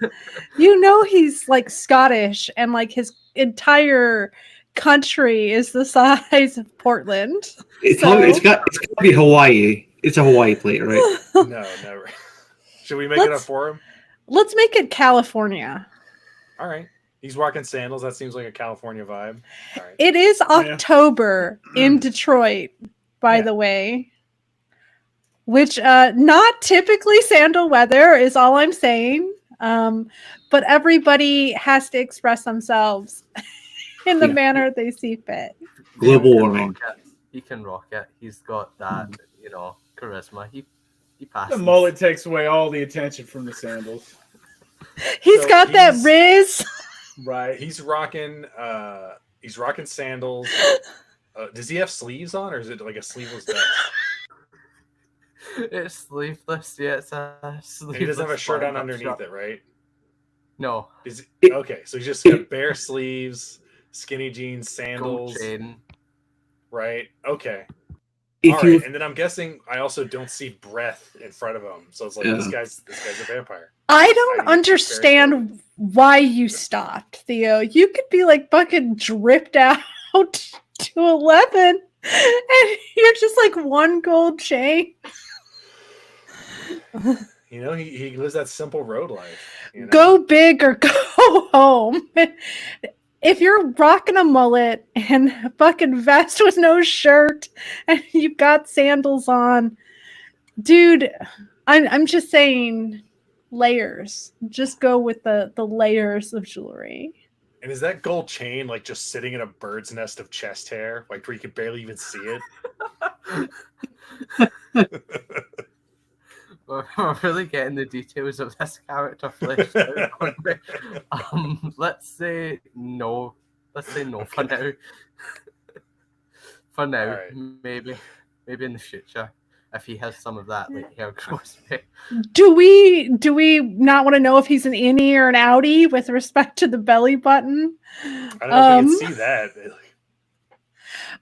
A: like Scottish, and like his entire country is the size of Portland.
D: It's got to be Hawaii. It's a Hawaii plate, right?
C: No, never. Should we make it up for him?
A: Let's make it California.
C: All right. He's rocking sandals. That seems like a California vibe. All right.
A: It is October in Detroit, by the way. Which not typically sandal weather is all I'm saying. But everybody has to express themselves in the manner they see fit.
D: Global warming.
E: He can rock it. He's got that, charisma. He passes.
B: The mullet takes away all the attention from the sandals.
A: He's got that Riz.
B: Right.
C: He's rocking sandals. Does he have sleeves on, or is it like a sleeveless vest?
E: It's sleeveless. Yeah, it's a sleeveless.
C: He doesn't have a shirt on underneath it, right?
E: No.
C: Okay, so he's just got bare sleeves, skinny jeans, sandals.
E: Gold chain.
C: Right. Okay.
D: if
C: All
D: you
C: right, and then I'm guessing I also don't see breath in front of him, so it's like this
D: Yeah.
C: guy's a vampire.
A: I
C: He's
A: don't
C: hiding in this very story.
A: understand why you stopped, Theo. You could be like fucking dripped out to 11 and you're just like one gold chain.
C: You know, he lives that simple road life. You know?
A: Go big or go home. If you're rocking a mullet and a fucking vest with no shirt and you got sandals on, dude, I'm just saying layers. Just go with the layers of jewelry.
C: And is that gold chain like just sitting in a bird's nest of chest hair, like where you could barely even see it?
E: We're really getting the details of this character fleshed out. Let's say no. Let's say no for now. For now,
C: Alright.
E: maybe in the future, if he has some of that like hair growth.
A: Do we not want to know if he's an innie or an outie with respect to the belly button?
C: I don't know if we can see that.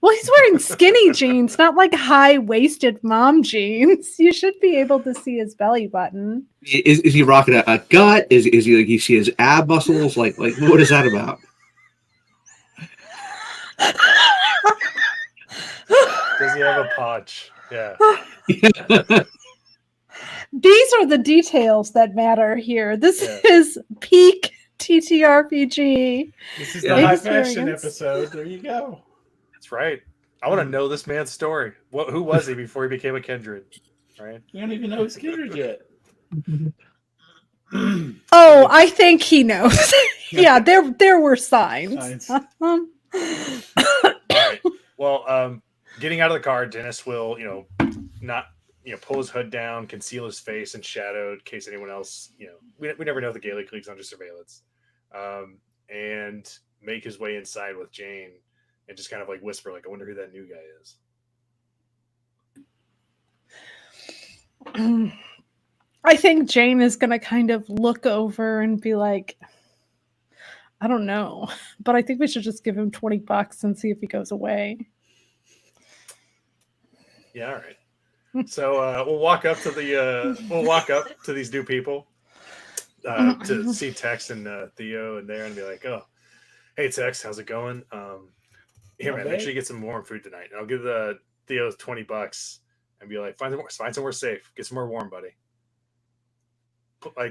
A: Well, he's wearing skinny jeans, not like high-waisted mom jeans. You should be able to see his belly button.
D: is he rocking a gut? Is he like you see his ab muscles? Like what is that about?
C: Does he have a paunch? Yeah.
A: These are the details that matter here. This is peak TTRPG.
B: This is the high fashion episode. There you go.
C: That's right. I want to know this man's story. Who was he before he became a kindred? Right?
B: You don't even know his kindred yet.
A: Oh, I think he knows. Yeah, there were signs.
C: All right. Well, getting out of the car, Dennis will, not, pull his hood down, conceal his face in shadow in case anyone else, we never know if the Gaelic League's under surveillance, and make his way inside with Jane and just kind of like whisper, like, I wonder who that new guy is.
A: I think Jane is going to kind of look over and be like, I don't know, but I think we should just give him $20 and see if he goes away.
C: Yeah, all right. So we'll walk up to these new people to see Tex and Theo and there and be like, oh, hey Tex, how's it going? Here, man, make sure you get some warm food tonight. And I'll give Theo $20 and be like, find somewhere safe, get somewhere warm, buddy.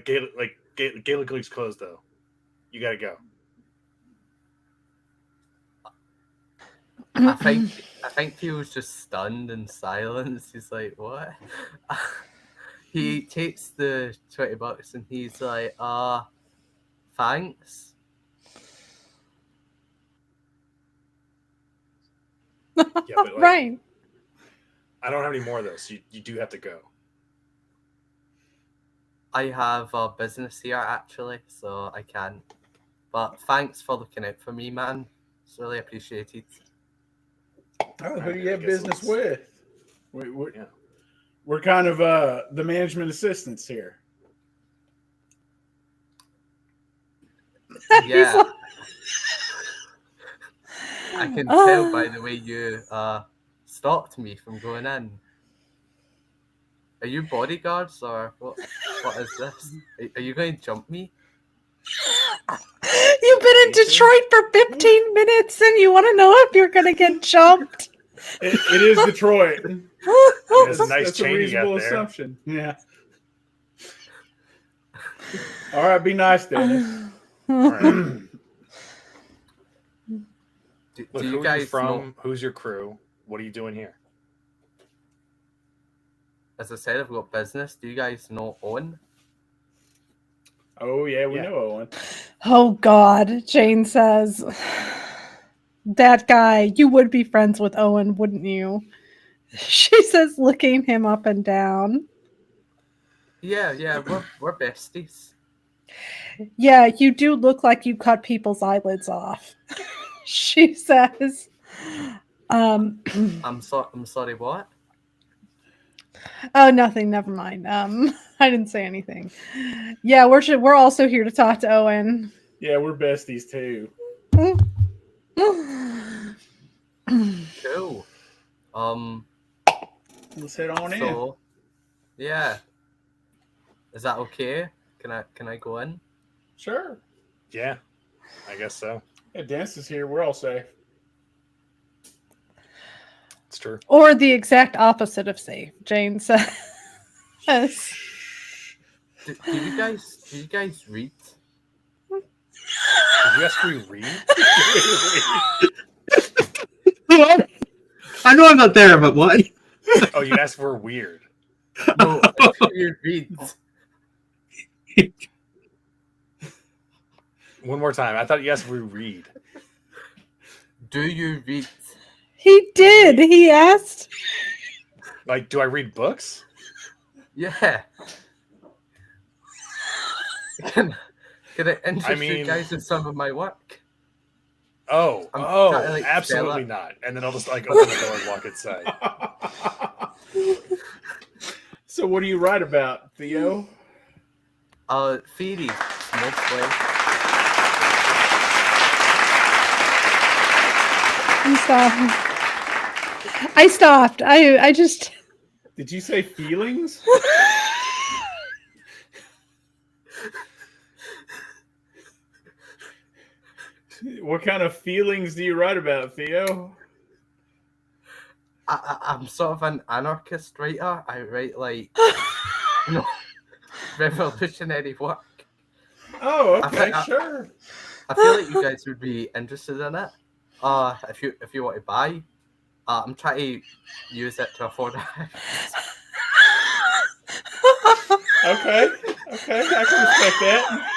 C: Gaelic League's closed though. You gotta go.
E: I think he was just stunned in silence. He's like, what? He takes the $20 and he's like, thanks.
C: Yeah, but
A: right.
C: I don't have any more of those. So you do have to go.
E: I have a business here actually, so I can. But thanks for looking out for me, man. It's really appreciated.
B: Oh, who do you have business with? We're kind of the management assistants here.
E: Yeah. I can tell by the way you stopped me from going in. Are you bodyguards or what is this? Are you going to jump me?
A: You've been in Detroit for 15 minutes and you want to know if you're going to get jumped?
B: It is Detroit.
C: That's a nice
B: That's
C: chain
B: a reasonable
C: you got there.
B: assumption. Yeah. All right, be nice, Dennis.
C: All right. Look,
E: do you
C: who
E: guys
C: are you from?
E: know?
C: Who's your crew? What are you doing here?
E: As I said, I've got business. Do you guys know Owen?
B: Oh, yeah, we know Owen.
A: Oh, God, Jane says. That guy, you would be friends with Owen, wouldn't you? She says, looking him up and down.
E: Yeah, we're besties.
A: Yeah, you do look like you cut people's eyelids off. She says.
E: I'm sorry, what?
A: Oh, nothing. Never mind. I didn't say anything. Yeah, we're also here to talk to Owen.
B: Yeah, we're besties too.
E: Cool.
B: Let's head on in.
E: So, yeah. Is that okay? Can I go in?
B: Sure.
C: Yeah, I guess so.
B: Yeah, Dennis is here. We're all safe.
C: It's true.
A: Or the exact opposite of safe, Jane says.
E: Do you guys read?
C: Did you ask we read?
D: What? I know I'm not there, but what?
C: Oh, you asked if we're weird.
E: No, do you read?
C: One more time. I thought you asked if we read.
E: Do you read?
A: He did. He asked.
C: Like, do I read books?
E: Yeah. Can I interest you guys in some of my work?
C: Oh,
E: I'm trying to, like,
C: absolutely
E: sell
C: not. And then I'll just like open the door and walk inside.
B: So, what do you write about, Theo?
E: Theories, mostly.
A: I stopped. I just.
B: Did you say feelings? What kind of feelings do you write about, Theo?
E: I'm sort of an anarchist writer. I write like revolutionary work.
B: Oh, okay, sure.
E: I feel like you guys would be interested in it. If you want to buy, I'm trying to use it to afford a house.
B: Okay, I can respect that.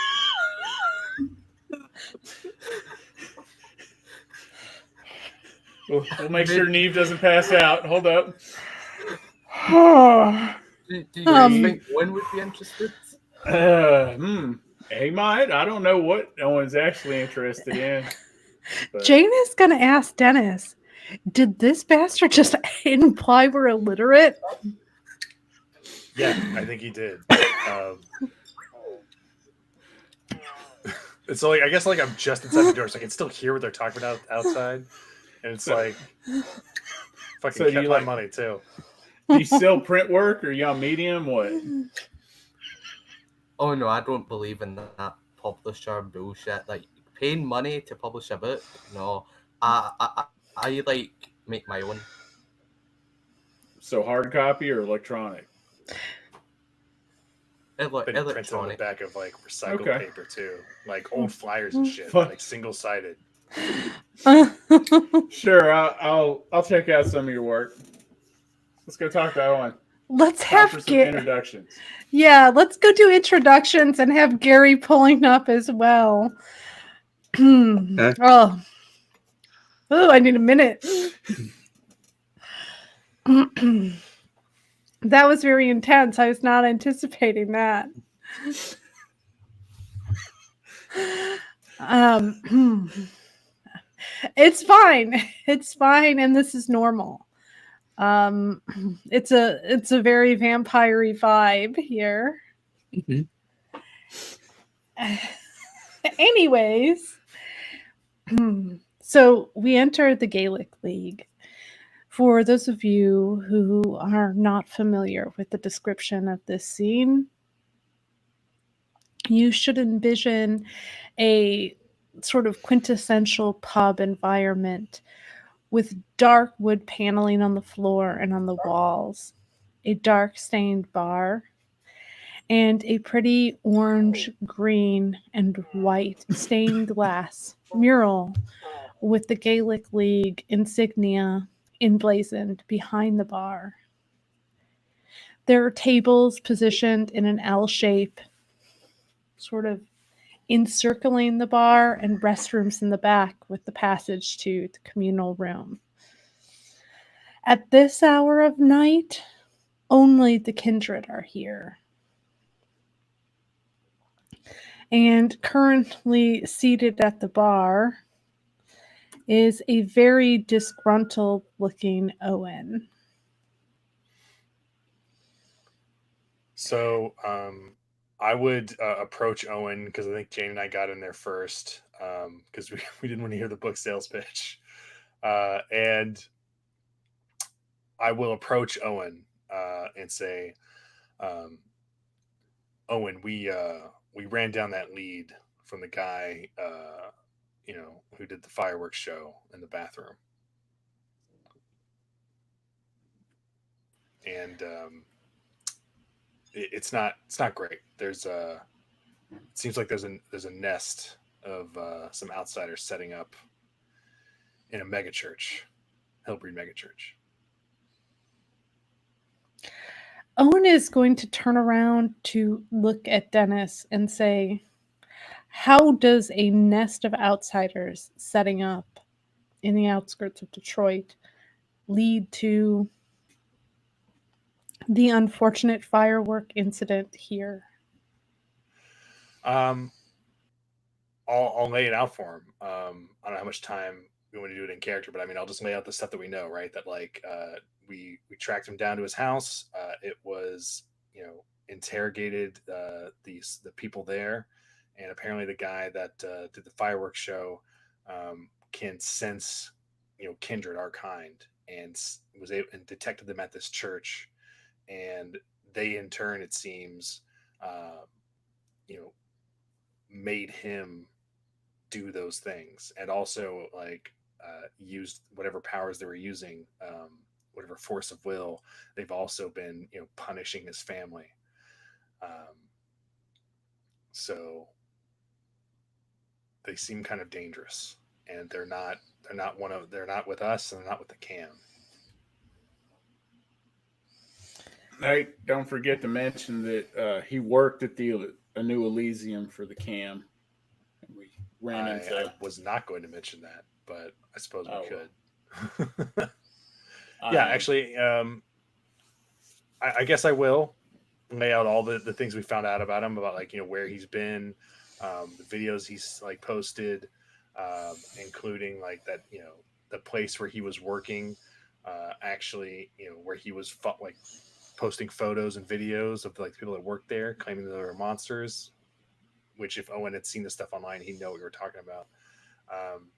B: We'll make sure Neve doesn't pass out. Hold up.
E: Do you guys think Owen would be interested?
B: He might. I don't know what Owen's actually interested in. But...
A: Jane is going to ask Dennis, did this bastard just imply we're illiterate?
C: Yeah, I think he did. It's like, I guess like I'm just inside the door, so I can still hear what they're talking about outside. And it's like, fucking
B: so
C: kept my money too.
B: Do you sell print work or are you on Medium? What?
E: Oh no, I don't believe in that publisher bullshit. Like paying money to publish a book. No, I like make my own.
B: So hard copy or electronic?
E: Electronic.
C: Printed on the back of like recycled paper too, like old flyers and shit,
B: Fuck.
C: like single sided.
B: Sure, I'll check out some of your work. Let's go talk to Owen.
A: Let's
B: Time
A: have
B: for some introductions.
A: Yeah, let's go do introductions and have Gary pulling up as well.
D: Okay.
A: Oh, I need a minute. That was very intense. I was not anticipating that. It's fine. It's fine, and this is normal. It's a very vampire-y vibe here.
D: Mhm.
A: Anyways, so we enter the Gaelic League. For those of you who are not familiar with the description of this scene, you should envision a sort of quintessential pub environment with dark wood paneling on the floor and on the walls, a dark stained bar, and a pretty orange, green, and white stained glass mural with the Gaelic League insignia emblazoned behind the bar. There are tables positioned in an L shape, sort of encircling the bar, and restrooms in the back with the passage to the communal room. At this hour of night, only the kindred are here. And currently seated at the bar is a very disgruntled looking Owen.
C: So I would approach Owen because I think Jane and I got in there first because we didn't want to hear the book sales pitch. And I will approach Owen and say, um, "Owen, we ran down that lead from the guy, who did the fireworks show in the bathroom, and it's not great. It seems like there's a nest of some outsiders setting up in a megachurch, Hillbreed megachurch."
A: Owen is going to turn around to look at Dennis and say, how does a nest of outsiders setting up in the outskirts of Detroit lead to the unfortunate firework incident here?
C: Um, I'll lay it out for him. I don't know how much time we want to do it in character, but I mean, I'll just lay out the stuff that we know, right? That like we tracked him down to his house. It was interrogated the people there, and apparently the guy that did the fireworks show can sense kindred, our kind, and was able and detected them at this church, and they in turn, it seems, uh, you know, made him do those things, and also like used whatever powers they were using, whatever force of will. They've also been punishing his family. Um, so they seem kind of dangerous, and they're not with us, and they're not with the cam.
B: Hey, don't forget to mention that he worked at the a New Elysium for the cam. And we ran
C: I
B: into.
C: was not going to mention that, but I suppose we
B: Oh,
C: could. Yeah,
B: I
C: actually, I guess I will lay out all the things we found out about him, about like where he's been, the videos he's like posted, including like that the place where he was working, actually where he was like posting photos and videos of like people that worked there, claiming that they were monsters. Which if Owen had seen the stuff online, he'd know what we were talking about. Um,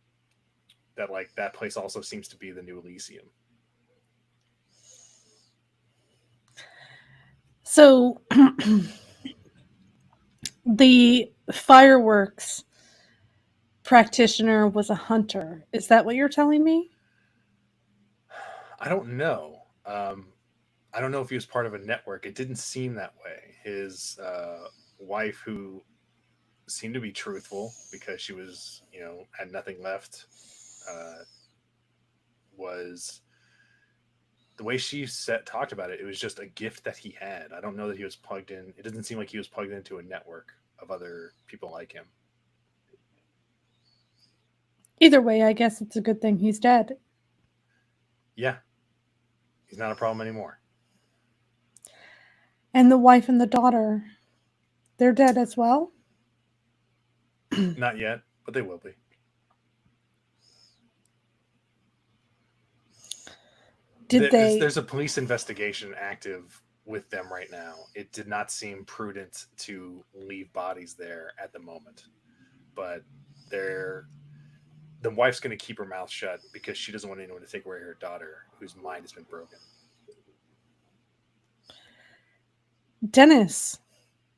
C: that like that place also seems to be the New Elysium.
A: So the fireworks practitioner was a hunter. Is that what you're telling me?
C: I don't know. I don't know if he was part of a network. It didn't seem that way. His wife, who seemed to be truthful because she was, had nothing left, uh, was the way she talked about it. It was just a gift that he had. I don't know that he was plugged in. It doesn't seem like he was plugged into a network of other people like him.
A: Either way, I guess it's a good thing he's dead.
C: Yeah, he's not a problem anymore.
A: And the wife and the daughter, they're dead as well?
C: Not yet, but they will be.
A: Did they?
C: There's a police investigation active with them right now. It did not seem prudent to leave bodies there at the moment, but they're the wife's going to keep her mouth shut because she doesn't want anyone to take away her daughter, whose mind has been broken.
A: Dennis,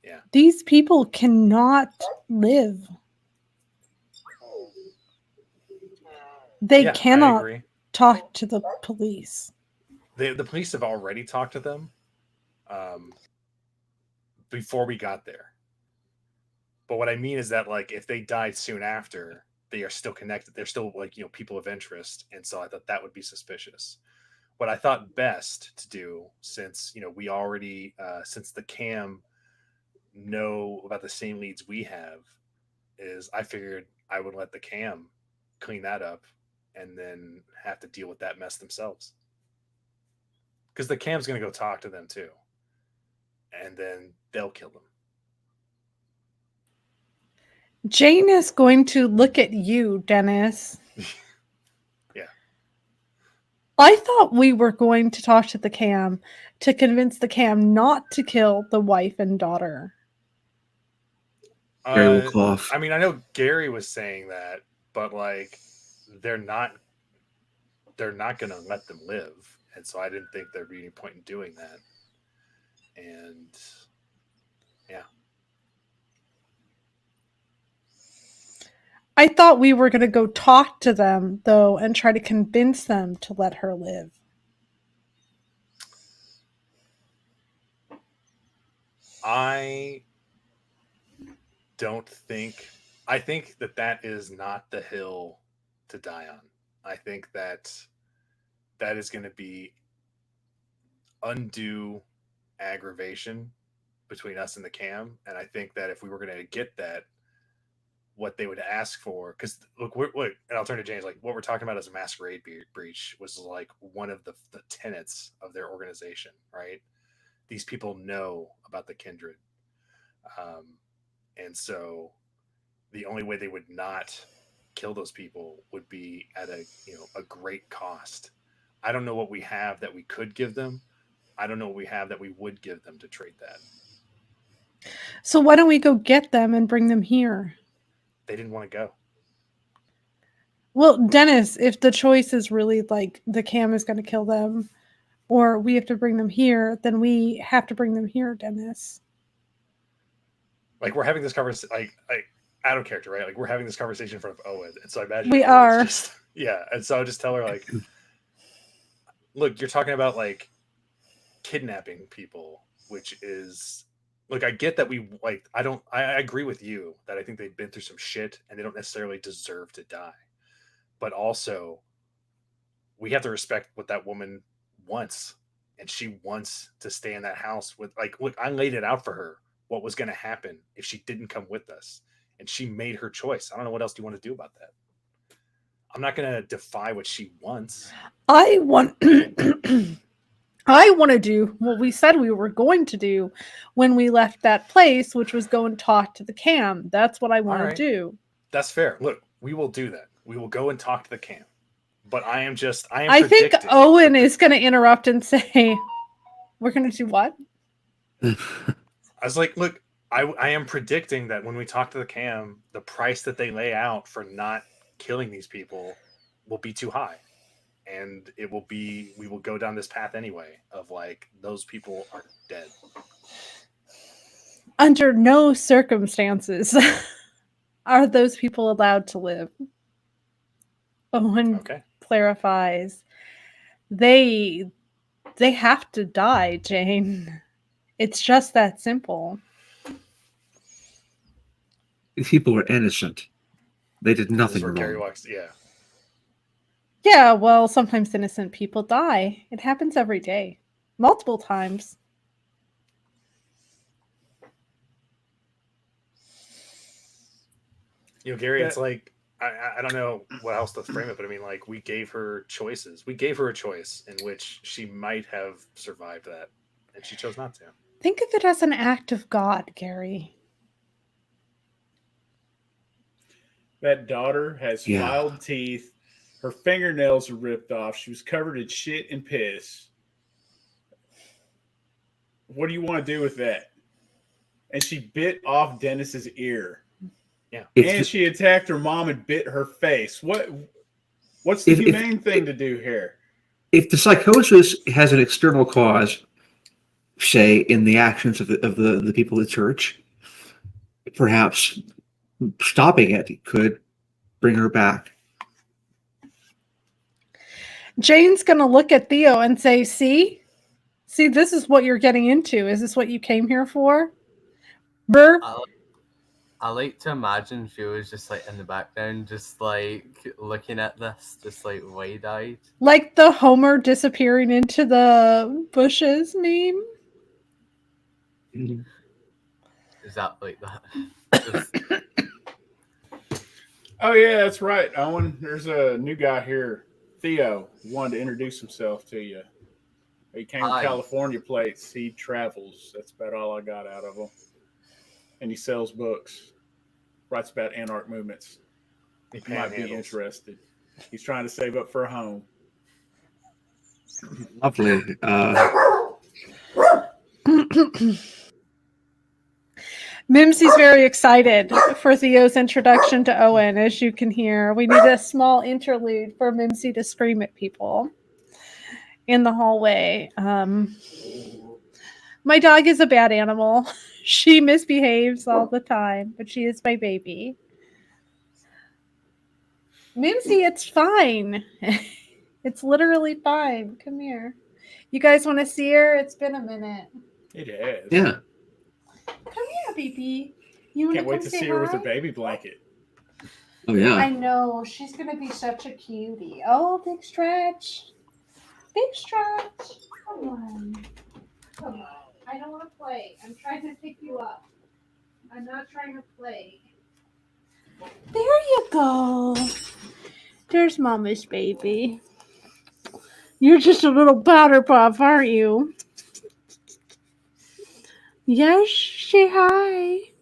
C: Yeah,
A: these people cannot live. They
C: yeah, I
A: cannot
C: agree.
A: talk to the police.
C: The police have already talked to them um, before we got there. But what I mean is that like if they died soon after, they are still connected. They're still like people of interest, and so I thought that would be suspicious. What I thought best to do, since we already since the cam know about the same leads we have, is I figured I would let the cam clean that up and then have to deal with that mess themselves. Because the cam's going to go talk to them too, and then they'll kill them.
A: Jane is going to look at you, Dennis.
C: Yeah.
A: I thought we were going to talk to the cam to convince the cam not to kill the wife and daughter.
D: Gary will cough.
C: I mean, I know Gary was saying that, but like, they're not going to let them live. And so I didn't think there'd be any point in doing that. And yeah.
A: I thought we were going to go talk to them, though, and try to convince them to let her live.
C: I don't think. I think that is not the hill to die on. I think that is going to be undue aggravation between us and the cam. And I think that if we were going to get that, what they would ask for, because look, and I'll turn to James, like what we're talking about as a masquerade breach was like one of the tenets of their organization, right? These people know about the kindred. And so the only way they would not kill those people would be at a great cost. I don't know what we have that we could give them. I don't know what we have that we would give them to trade that.
A: So why don't we go get them and bring them here?
C: They didn't want to go.
A: Well, Dennis, if the choice is really like the cam is going to kill them or we have to bring them here, then we have to bring them here, Dennis.
C: Like we're having this conversation, like out of character, right? Like we're having this conversation in front of Owen. And so I imagine
A: we
C: Owen's
A: are.
C: Yeah. And so I'll just tell her like, look, you're talking about like kidnapping people, which is, look, I get that we like, I agree with you that I think they've been through some shit and they don't necessarily deserve to die. But also, we have to respect what that woman wants. And she wants to stay in that house with, like, look, I laid it out for her what was going to happen if she didn't come with us. And she made her choice. I don't know what else you want to do about that. I'm not going to defy what she wants.
A: I want to do what we said we were going to do when we left that place, which was go and talk to the cam. That's what I want to do.
C: That's fair. Look, we will do that. We will go and talk to the cam. But I
A: think Owen is going to interrupt and say, we're going to do what?
C: I was like, look, I am predicting that when we talk to the cam, the price that they lay out for not killing these people will be too high. And we will go down this path anyway of like, those people are dead.
A: Under no circumstances are those people allowed to live. Owen clarifies. They have to die, Jane. It's just that simple.
D: These people are innocent. They did nothing wrong.
C: Yeah.
A: Yeah, well, sometimes innocent people die. It happens every day. Multiple times.
C: Gary, it's like, I don't know what else to frame it, but I mean, like, we gave her choices. We gave her a choice in which she might have survived that, and she chose not to.
A: Think of it as an act of God, Gary.
B: That daughter has filed teeth. Her fingernails are ripped off. She was covered in shit and piss. What do you want to do with that? And she bit off Dennis's ear.
C: Yeah.
B: And she attacked her mom and bit her face. What's the humane thing to do here?
D: If the psychosis has an external cause, say in the actions of the people at church, perhaps stopping it could bring her back.
A: Jane's going to look at Theo and say, see, this is what you're getting into. Is this what you came here for? Burr?
E: I like to imagine Theo is just like in the background, just like looking at this, just like wide-eyed.
A: Like the Homer disappearing into the bushes meme?
E: Is that like that?
B: Oh, yeah, that's right. Owen, there's a new guy here. Theo wanted to introduce himself to you. He came with California plates. He travels. That's about all I got out of him. And he sells books. Writes about anarch movements. He might be interested. He's trying to save up for a home.
D: Lovely.
A: Mimsy's very excited for Theo's introduction to Owen, as you can hear. We need a small interlude for Mimsy to scream at people. in the hallway. My dog is a bad animal. She misbehaves all the time, but she is my baby. Mimsy, it's fine. It's literally fine. Come here. You guys want to see her? It's been a minute.
B: It has.
D: Yeah.
A: Come here, baby. You want
B: Can't wait to
A: say
B: see her with her
A: hi?
B: baby blanket.
D: Oh yeah.
A: I know. She's going to be such a cutie. Oh, big stretch. Big stretch. Come on. Come on. I don't want to play. I'm trying to pick you up. I'm not trying to play. There you go. There's Mama's baby. You're just a little powder puff, aren't you? Yes, say hi.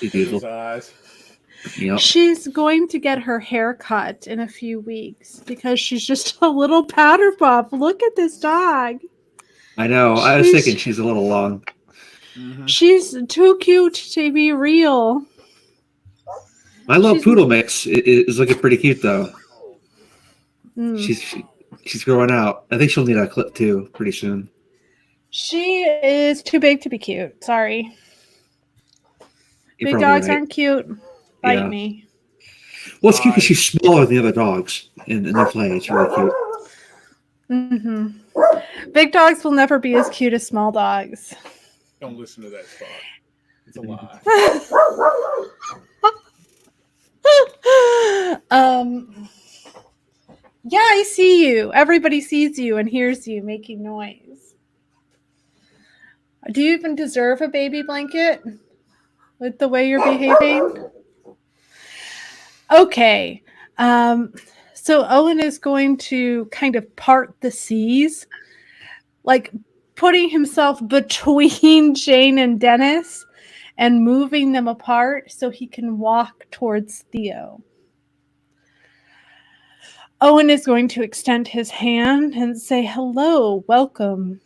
D: You
B: Look at his
D: diesel.
B: eyes.
D: Yep.
A: She's going to get her hair cut in a few weeks because she's just a little powder puff. Look at this dog.
D: I know. I was thinking she's a little long.
B: Mm-hmm.
A: She's too cute to be real.
D: My little
A: She's-
D: poodle mix is looking pretty cute though.
A: Mm.
D: She's growing out. I think she'll need a clip too pretty soon.
A: She is too big to be cute. Sorry.
D: You're
A: Big
D: probably
A: dogs
D: right.
A: aren't cute. Bite
D: Yeah.
A: me.
D: Well, it's cute because she's smaller than the other dogs in the play. It's really cute.
A: Mm-hmm. Big dogs will never be as cute as small dogs.
B: Don't listen to that thought. It's a lie.
A: Yeah, I see you. Everybody sees you and hears you making noise. Do you even deserve a baby blanket with the way you're behaving? Okay. So Owen is going to kind of part the seas, like putting himself between Jane and Dennis and moving them apart so he can walk towards Theo. Owen is going to extend his hand and say, hello, welcome.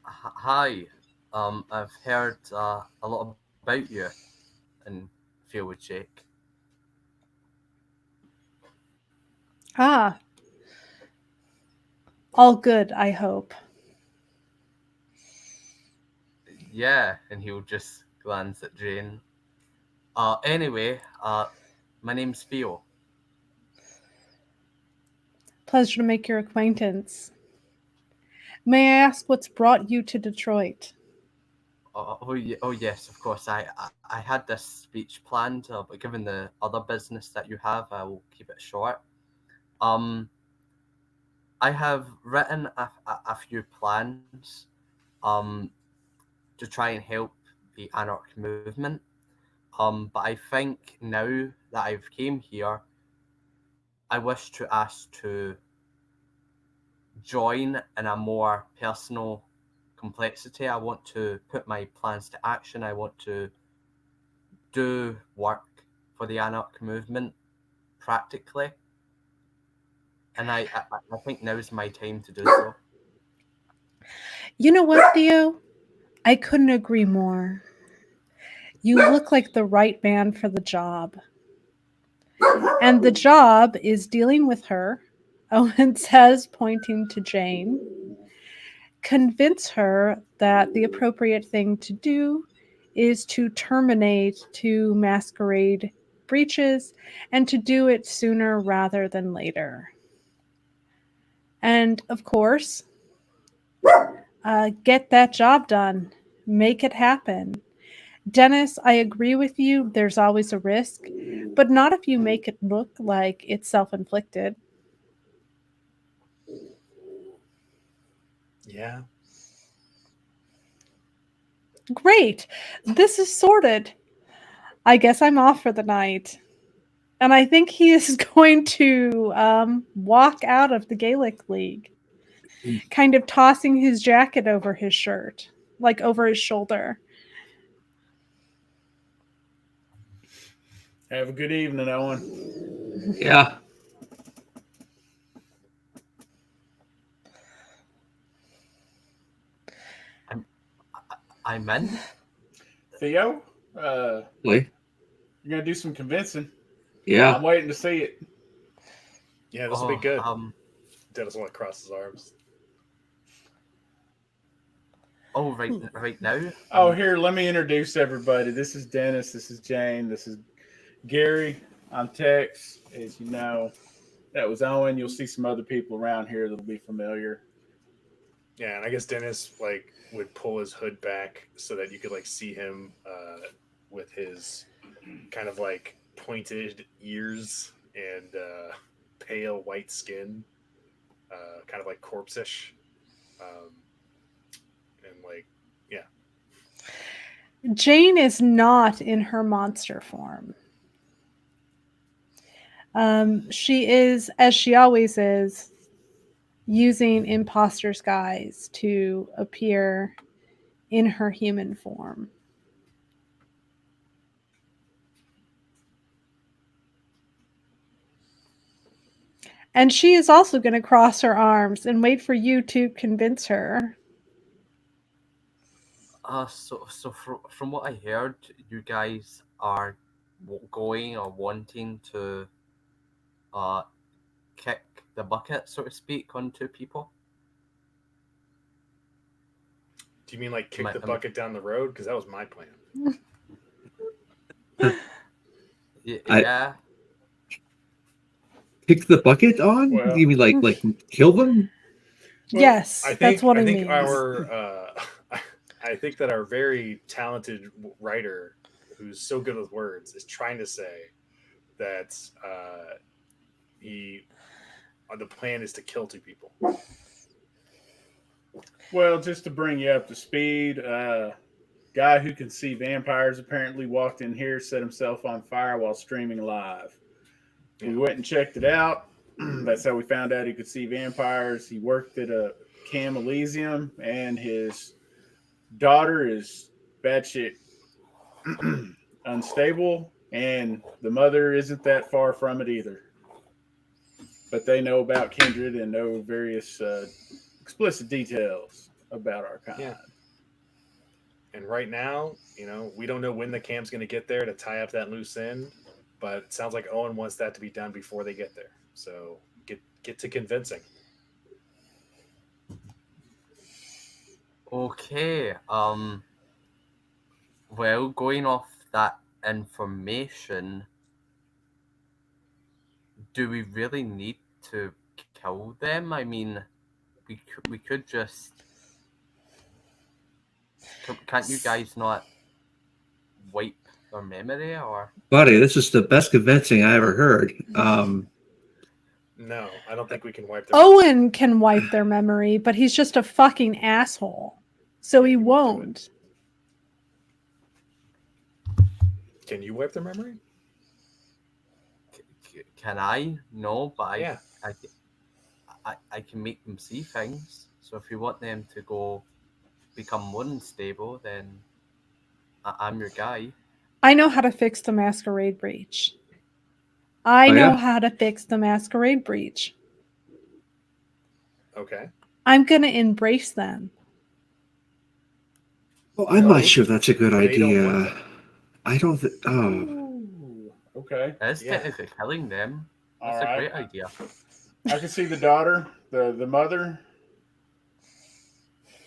E: Hi. I've heard a lot about you, and Phil would shake.
A: Ah. All good, I hope.
E: Yeah, and he'll just glance at Jane. Anyway, my name's Theo.
A: Pleasure to make your acquaintance. May I ask what's brought you to Detroit?
E: Oh yes, of course. I had this speech planned, but given the other business that you have, I will keep it short. I have written a few plans to try and help the anarch movement. But I think now that I've came here, I wish to ask to join in a more personal complexity. I want to put my plans to action. I want to do work for the anarch movement practically. And I think now is my time to do so.
A: You know what, Theo? I couldn't agree more. You look like the right man for the job. And the job is dealing with her, Owen says, pointing to Jane. Convince her that the appropriate thing to do is to terminate 2 masquerade breaches and to do it sooner rather than later. And of course, get that job done. Make it happen. Dennis, I agree with you. There's always a risk, but not if you make it look like it's self-inflicted.
C: Yeah.
A: Great. This is sorted. I guess I'm off for the night. And I think he is going to walk out of the Gaelic League, kind of tossing his jacket over his shirt, like over his shoulder.
B: Have a good evening, Owen.
D: Yeah.
E: I'm in.
B: Theo,
D: Really?
B: you're gonna do some convincing.
D: Yeah.
B: I'm waiting to see it.
C: Yeah, this will be good.
E: Oh,
C: Dennis will like cross his arms.
E: oh, right now.
B: Oh, here, let me introduce everybody. This is Dennis. This is Jane. This is Gary. I'm Tex. As you know, that was Owen. You'll see some other people around here that'll be familiar.
C: Yeah, and I guess Dennis like would pull his hood back so that you could like see him with his kind of like pointed ears and pale white skin, kind of like corpse-ish, um, and like yeah.
A: Jane is not in her monster form. She is, as she always is, using imposter's guise to appear in her human form. And she is also going to cross her arms and wait for you to convince her.
E: So from what I heard, you guys are going or wanting to kick the bucket, so to speak, on two people.
C: Do you mean like kick
E: Am I-
C: the
E: am I-
C: bucket down the road? Because that was my plan.
D: I
E: Yeah.
D: Kick the bucket on?
B: Well-
D: You mean like kill them?
B: Well,
A: Yes,
C: I think
A: that's what
C: I
A: he
C: think
A: means.
C: our I think that our very talented writer, who's so good with words, is trying to say that the plan is to kill two people.
B: Well, just to bring you up to speed, guy who can see vampires apparently walked in here, set himself on fire while streaming live.
C: Yeah.
B: We went and checked it out. That's how we found out he could see vampires. He worked at a Cam Elysium, and his daughter is batshit unstable, and the mother isn't that far from it either. But they know about Kindred and know various explicit details about our kind.
C: Yeah. And right now, we don't know when the cam's going to get there to tie up that loose end, but it sounds like Owen wants that to be done before they get there. So get to convincing.
E: Okay. Well, going off that information, do we really need to kill them? I mean, we could just. Can't you guys not wipe their memory or?
D: Buddy, this is the best convincing I ever heard.
C: No, I don't think we can wipe their
A: Owen can wipe their memory, but he's just a fucking asshole. So
C: Yeah,
A: he
C: he won't do
A: won't.
C: Can you wipe their memory?
E: Can I? No, but
C: Yeah.
E: I can make them see things. So if you want them to go become more unstable, then I'm your guy.
A: I know how to fix the masquerade breach. I
D: Oh,
A: know
D: yeah?
A: how to fix the masquerade breach.
C: Okay.
A: I'm going to embrace them.
D: Well, I'm
C: No,
D: not sure that's a good
C: they don't want
D: idea.
C: them.
D: I don't. Oh,
B: Ooh, okay.
E: It's
C: Yeah.
E: technically killing them.
B: All
E: That's a
B: right.
E: great idea.
B: I can see the daughter, the mother,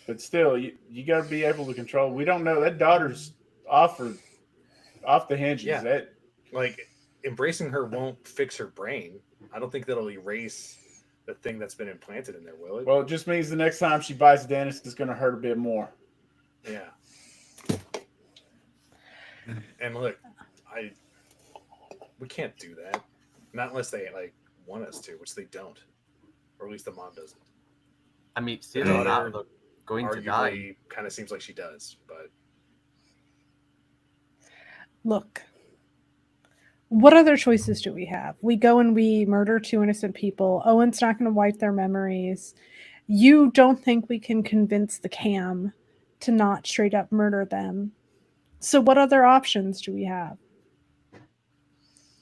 B: but still, you got to be able to control. We don't know that daughter's off the hinges.
C: Yeah.
B: That
C: Like embracing her won't fix her brain. I don't think that'll erase the thing that's been implanted in there, will it?
B: well, it just means the next time she bites Dennis, it's going to hurt a bit more.
C: Yeah. And look, we can't do that. Not unless they like want us to, which they don't. Or at least the mom doesn't.
E: I mean, say
C: The
E: that
C: daughter
E: they're going to die.
C: Arguably kind of seems like she does, but
A: Look, what other choices do we have? We go and we murder two innocent people. Owen's not going to wipe their memories. You don't think we can convince the cam to not straight up murder them. So what other options do we have?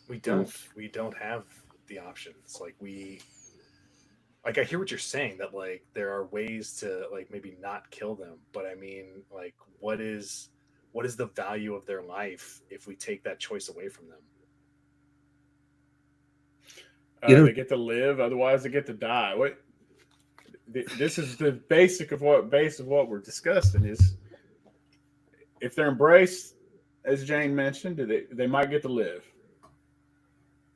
C: we don't have the options. Like I hear what you're saying, that like there are ways to like maybe not kill them, but I mean, like what is the value of their life if we take that choice away from them?
B: They get to live, otherwise they get to die. What? This is the base of what we're discussing is if they're embraced, as Jane mentioned, they might get to live.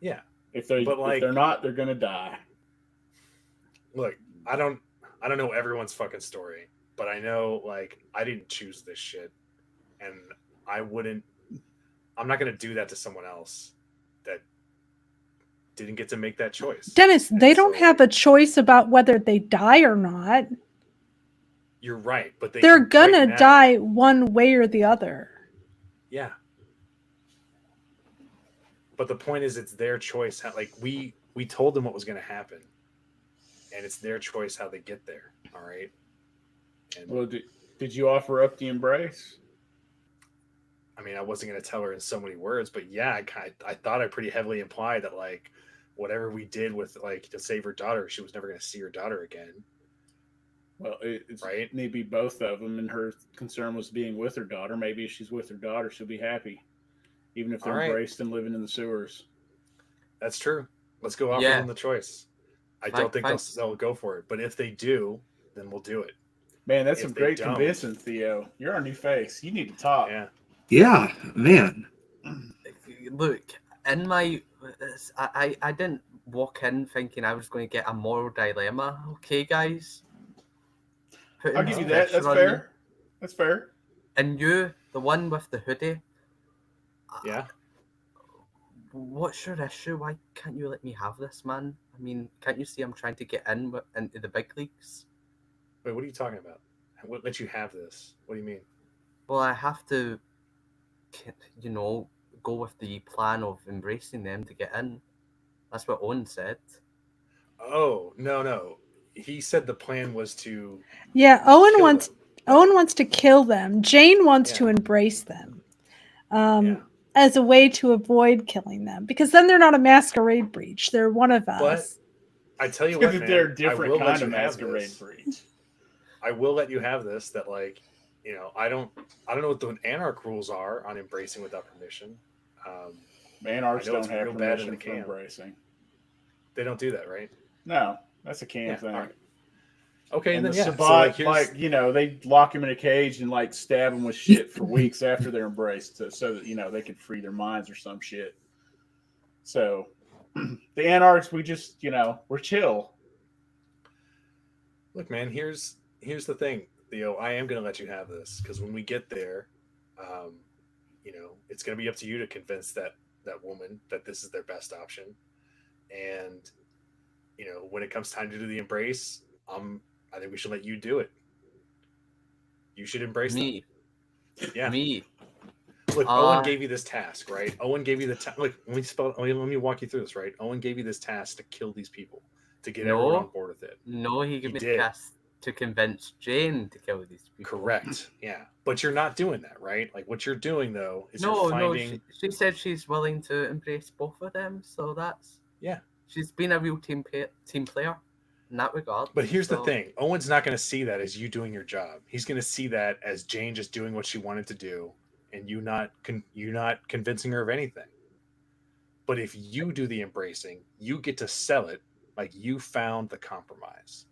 C: Yeah.
B: If
C: But
B: they're not, they're gonna die.
C: look, I don't know everyone's fucking story, but I know like I didn't choose this shit, and I'm not gonna do that to someone else that didn't get to make that choice.
A: Dennis,
C: And
A: they don't
C: so,
A: have a choice about whether they die or not.
C: You're right, but
A: They're
C: right
A: gonna
C: now-
A: die one way or the other.
C: Yeah. But the point is, it's their choice. Like we told them what was going to happen, and it's their choice how they get there. All right. And
B: Well, did you offer up the embrace?
C: I mean, I wasn't going to tell her in so many words, but yeah, I thought I pretty heavily implied that like whatever we did with like to save her daughter, she was never going to see her daughter again.
B: Well, it's
C: Right.
B: Maybe both of them, and her concern was being with her daughter. Maybe if she's with her daughter, she'll be happy, even if they're
C: All right.
B: embraced and living in the sewers.
C: That's true. Let's go offer
E: Yeah.
C: them the choice. I
E: Fine,
C: don't think
E: fine.
C: they'll go for it, but if they do, then we'll do it.
B: Man, that's
C: If
B: some
C: they
B: great
C: don't-
B: convincing, Theo. You're our new face. You need to talk.
C: Yeah.
D: Yeah, man.
E: Look, in my, I didn't walk in thinking I was going to get a moral dilemma. Okay, guys.
B: I'll
E: Putting
B: give you
E: some
B: that. That's
E: pressure on me.
B: fair. That's fair.
E: And you, the one with the hoodie,
C: Yeah.
E: what's your issue? Why can't you let me have this, man? I mean, can't you see I'm trying to get into the big leagues?
C: Wait, what are you talking about? What let you have this? What do you mean?
E: Well, I have to, go with the plan of embracing them to get in. That's what Owen said.
C: Oh, no. He said the plan was to
A: Yeah, Owen
C: kill
A: wants
C: them.
A: Owen wants to kill them. Jane wants
C: Yeah.
A: to embrace them.
C: Yeah.
A: As a way to avoid killing them, because then they're not a masquerade breach. They're one of us.
C: I tell you what,
B: Because
C: man,
B: they're a
C: I
B: different
C: will let
B: kind
C: you
B: of
C: have
B: masquerade
C: this.
B: breed.
C: I will let you have this. That like, I don't know what the anarch rules are on embracing without permission.
B: Anarchs
C: I know it's
B: don't have
C: real bad in
B: permission
C: the
B: for
C: camp.
B: embracing.
C: They don't do that, right?
B: No, that's a camp
C: Yeah,
B: thing.
C: all right. Okay,
B: And
C: then
B: the
C: yeah.
B: Sabbat,
C: So like,
B: they lock him in a cage and like stab him with shit for weeks after they're embraced, so that they could free their minds or some shit. So the anarchs, we just we're chill.
C: look, man. Here's the thing, Theo. I am gonna let you have this because when we get there, it's gonna be up to you to convince that woman that this is their best option. And when it comes time to do the embrace, I think we should let you do it. You should embrace
E: Me.
C: them. Yeah.
E: Me.
C: Look, Owen gave you this task, right? Owen gave you the task. Look, let me walk you through this, right? Owen gave you this task to kill these people, to get everyone on board with it.
E: No, he gave me
C: did.
E: the task to convince Jane to kill these people.
C: Correct. Yeah. But you're not doing that, right? Like what you're doing though is
E: No,
C: you're finding
E: she said she's willing to embrace both of them, so that's she's been a real team player in that regard.
C: But here's the
E: so-
C: thing. Owen's not going to see that as you doing your job. He's going to see that as Jane just doing what she wanted to do and you not convincing her of anything. But if you do the embracing, you get to sell it like you found the compromise.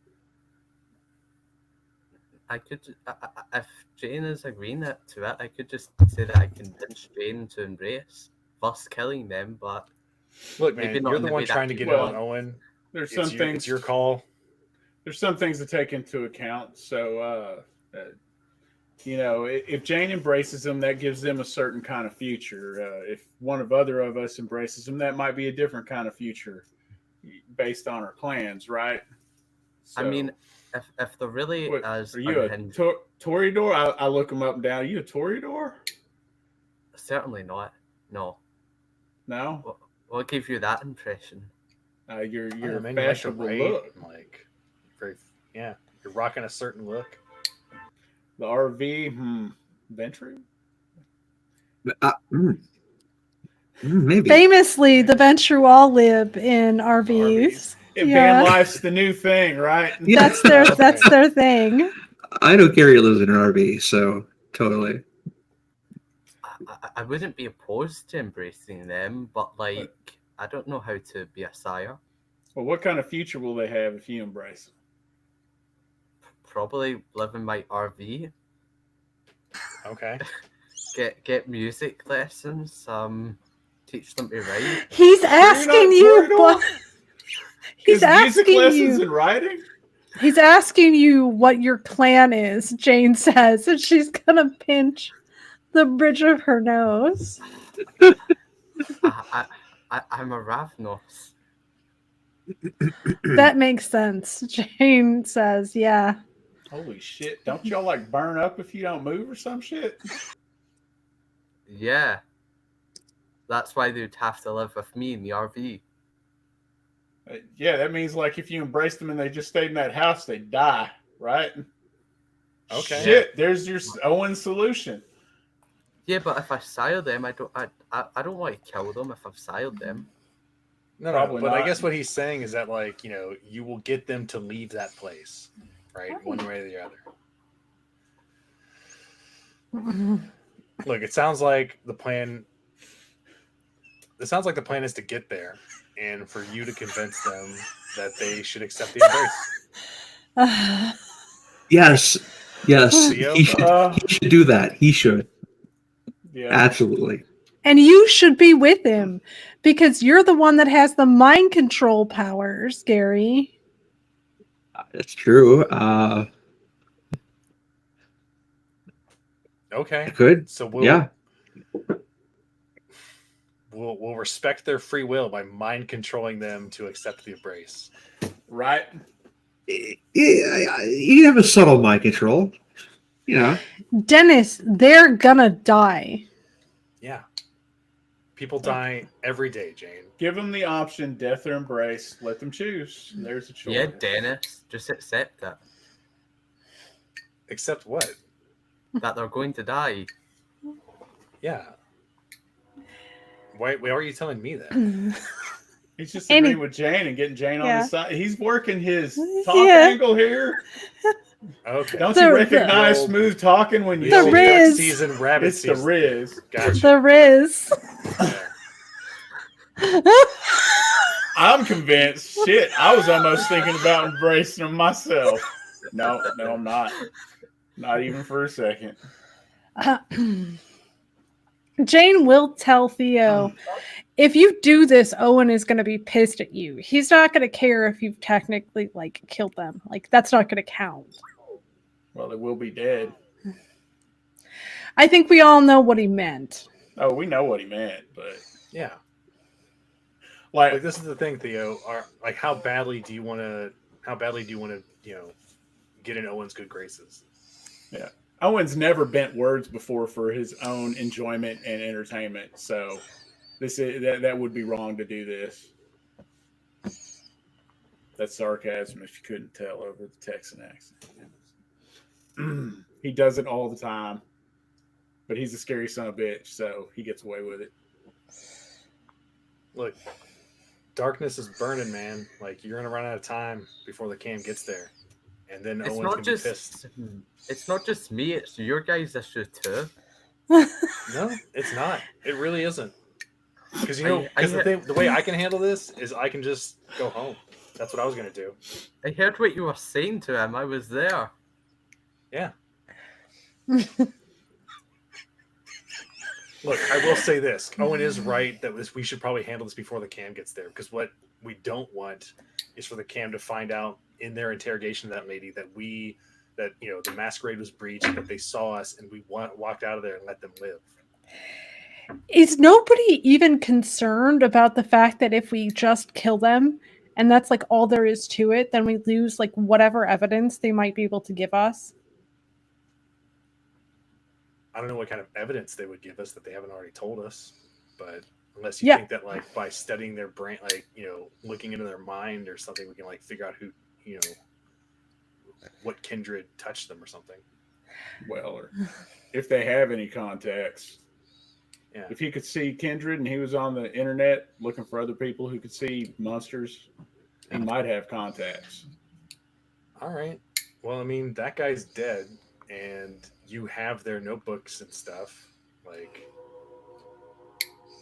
E: I could, if Jane is agreeing to it, I could just say that I convinced Jane to embrace, thus killing them. But
C: Look, man,
E: maybe not
C: you're
E: in
C: the
E: the
C: one
E: way that
C: trying to
E: you
C: get in
B: want.
C: on Owen.
B: There's
C: It's
B: some things.
C: It's your call.
B: There's some things to take into account. So, if Jane embraces them, that gives them a certain kind of future. If one of us embraces them, that might be a different kind of future based on our plans, right?
E: I mean, if they're really as
B: are you
E: unhinged,
B: a Toreador? I look them up and down. Are you a Toreador?
E: certainly not. No.
B: No.
E: What gave you that impression?
B: Your
C: Man,
B: fashionable
C: you
B: look.
C: like very, you're rocking a certain look.
B: The RV, Ventry?
D: Maybe.
A: Famously, the Ventru all live in RVs.
B: Van life's the new thing, right?
D: Yeah.
A: That's their thing.
D: I know Gary lives in an RV, so totally.
E: I wouldn't be opposed to embracing them, but I don't know how to be a sire.
B: Well, what kind of future will they have if you embrace them?
E: Probably live in my RV.
C: Okay.
E: Get music lessons. Teach them to write.
A: He's
B: You're not
A: asking you,
B: brutal?
A: but he's
B: Is music
A: asking
B: lessons
A: you.
B: and writing?
A: He's asking you what your plan is, Jane says, and she's gonna pinch the bridge of her nose.
E: I'm a Ravnos.
A: That makes sense. Jane says, yeah.
B: Holy shit! Don't y'all like burn up if you don't move or some shit?
E: Yeah. That's why they'd have to live with me in the RV.
B: Yeah, that means like if you embrace them and they just stayed in that house, they'd die, right?
C: Okay.
B: Shit, there's your Owen solution.
E: Yeah, but if I sire them, I don't want to kill them if I've sired them.
C: No,
B: Probably
C: but I
B: not.
C: guess what he's saying is that, like, you know, you will get them to leave that place, right? One way or the other. Look, it sounds like the plan. It sounds like the plan is to get there, and for you to convince them that they should accept the embrace.
D: Yes,
C: Theo?
D: he should do that. He should.
B: Yeah.
D: Absolutely.
A: And you should be with him because you're the one that has the mind control powers, Gary.
D: That's true.
C: Okay.
D: I could.
C: So we'll respect their free will by mind controlling them to accept the embrace.
B: Right.
D: You have a subtle mind control. You know.
A: Dennis, they're gonna die.
C: Yeah. People die every day, Jane.
B: Give them the option, death or embrace. Let them choose. There's a choice.
E: Yeah, Dennis, just accept it.
C: Accept what?
E: That they're going to die.
C: Yeah. Why are you telling me that?
B: He's just agreeing with Jane and getting Jane on his side. He's working his talk angle here.
C: Okay.
B: Don't you recognize smooth talking when you
A: The
B: see
A: Riz.
C: Season rabbit
B: It's
C: season.
B: the Riz.
C: Gotcha.
A: The Riz.
B: I'm convinced. Shit, I was almost thinking about embracing them myself. No, I'm not. Not even for a second.
A: Jane will tell Theo, if you do this, Owen is going to be pissed at you. He's not going to care if you've technically like killed them. Like that's not going to count.
B: Well, they will be dead.
A: I think we all know what he meant.
B: Oh, we know what he meant, but
C: Yeah.
B: like
C: This is the thing, Theo. How badly do you want to? Get in Owen's good graces?
B: Yeah. Owen's never bent words before for his own enjoyment and entertainment, so that would be wrong to do this. That's sarcasm if you couldn't tell over the Texan accent. He does it all the time, but he's a scary son of a bitch, so he gets away with it.
C: Look, darkness is burning, man. Like you're gonna run out of time before the cam gets there, and then Owen's gonna be pissed.
E: It's not just me; it's your guys' issue too.
C: No, it's not. It really isn't. Because the way I can handle this is I can just go home. That's what I was gonna do.
E: I heard what you were saying to him. I was there.
C: Yeah. Look, I will say this. Owen is right that we should probably handle this before the cam gets there. Because what we don't want is for the cam to find out in their interrogation of that lady that the masquerade was breached, that they saw us, and we walked out of there and let them live.
A: Is nobody even concerned about the fact that if we just kill them and that's like all there is to it, then we lose like whatever evidence they might be able to give us?
C: I don't know what kind of evidence they would give us that they haven't already told us, but unless you think that like by studying their brain, like, looking into their mind or something, we can like figure out who, what kindred touched them or something.
B: Well, or if they have any contacts.
C: Yeah.
B: If he could see kindred and he was on the internet looking for other people who could see monsters, he might have contacts. All
C: right. Well, I mean, that guy's dead, and you have their notebooks and stuff. Like,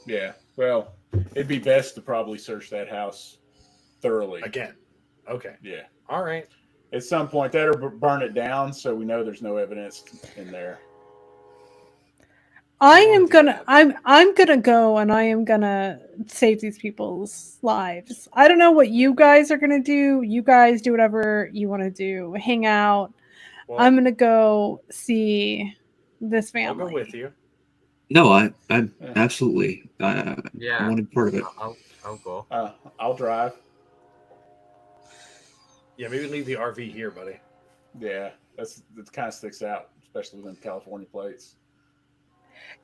B: yeah. Well, it'd be best to probably search that house thoroughly.
C: Again. Okay.
B: Yeah.
C: All right.
B: At some point, that or burn it down so we know there's no evidence in there.
A: I
C: don't wanna
A: am
C: do
A: gonna
C: that.
A: I'm gonna go and I am gonna save these people's lives. I don't know what you guys are gonna do. You guys do whatever you want to do. Hang out.
C: Well,
A: I'm gonna go see this family.
C: I'll go with you.
D: No, I'm
B: Yeah.
D: absolutely. I
E: Yeah,
D: want to be part of it.
E: I'll go.
B: I'll drive.
C: Yeah, maybe leave the RV here, buddy.
B: Yeah, that kind of sticks out, especially with them California plates.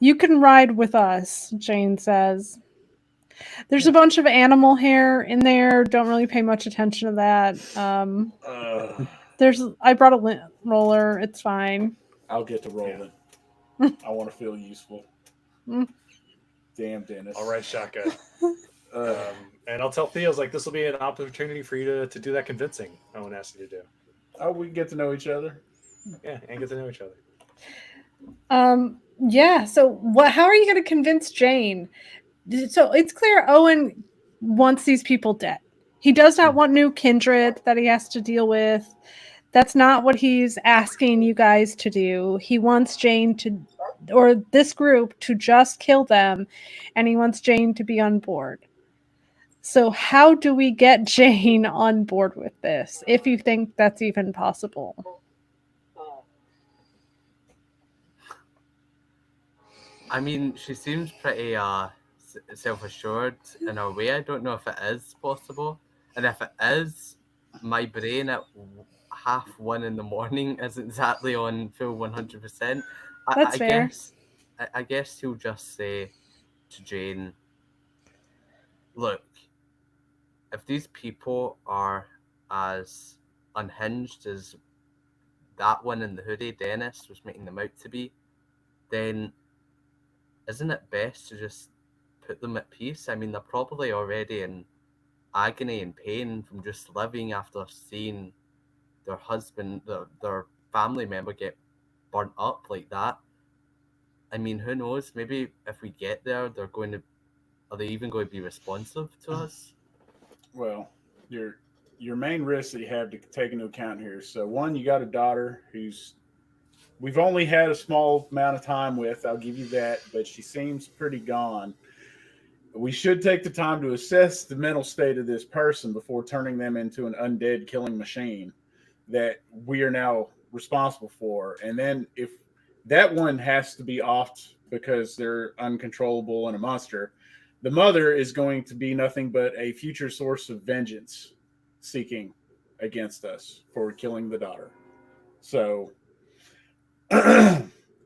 A: You can ride with us, Jane says. There's a
B: Yeah.
A: bunch of animal hair in there. Don't really pay much attention to that. I brought a lint roller. It's fine.
B: I'll get to rolling. I want to feel useful.
A: Mm.
B: Damn, Dennis.
C: All right, shotgun. And I'll tell Theo's like this will be an opportunity for you to do that convincing Owen asked you to do.
B: Oh, we get to know each other.
C: Yeah, and get to know each other.
A: Yeah. So how are you going to convince Jane? So it's clear Owen wants these people dead. He does not want new kindred that he has to deal with. That's not what he's asking you guys to do. He wants Jane or this group to just kill them, and he wants Jane to be on board. So how do we get Jane on board with this, if you think that's even possible?
E: I mean, she seems pretty self-assured in her way. I don't know if it is possible, and if it is, my brain at 1:30 in the morning is exactly on full 100%.
A: That's fair.
E: I guess he'll just say to Jane, "Look, if these people are as unhinged as that one in the hoodie Dennis was making them out to be, then isn't it best to just put them at peace? I mean, they're probably already in agony and pain from just living after seeing their husband, their family member get burnt up like that. I mean, who knows? Maybe if we get there, are they even going to be responsive to us?"
B: Well, your main risk that you have to take into account here. So, one, you got a daughter who's we've only had a small amount of time with. I'll give you that, but she seems pretty gone. We should take the time to assess the mental state of this person before turning them into an undead killing machine that we are now responsible for. And then if that one has to be offed because they're uncontrollable and a monster, the mother is going to be nothing but a future source of vengeance seeking against us for killing the daughter. So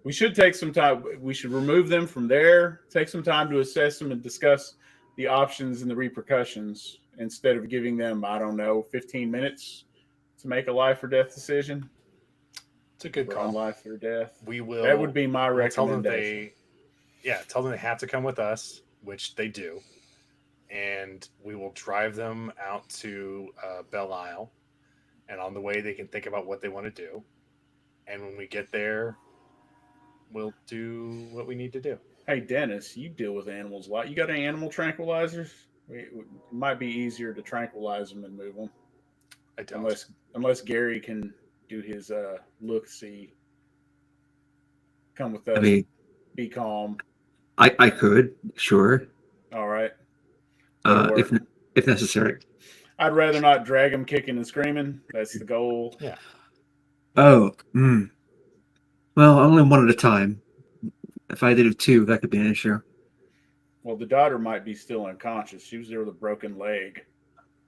B: we should take some time. We should remove them from there, take some time to assess them and discuss the options and the repercussions instead of giving them, I don't know, 15 minutes to make a life or death decision.
C: It's a good call.
B: On life or death.
C: We will.
B: That would be my
C: we'll tell them
B: recommendation.
C: tell them they have to come with us, which they do, and we will drive them out to Belle Isle, and on the way they can think about what they want to do, and when we get there, we'll do what we need to do.
B: Hey, Dennis, you deal with animals a lot. You got any animal tranquilizers? It might be easier to tranquilize them and move them.
C: I don't.
B: Unless Gary can do his look, see, come with us,
D: I mean,
B: be calm.
D: I could, sure,
B: All right.
D: if necessary.
B: I'd rather not drag him kicking and screaming. That's the goal.
C: Yeah.
D: Oh, well, only one at a time. If I did it two, that could be an issue.
B: Well, the daughter might be still unconscious. She was there with a broken leg.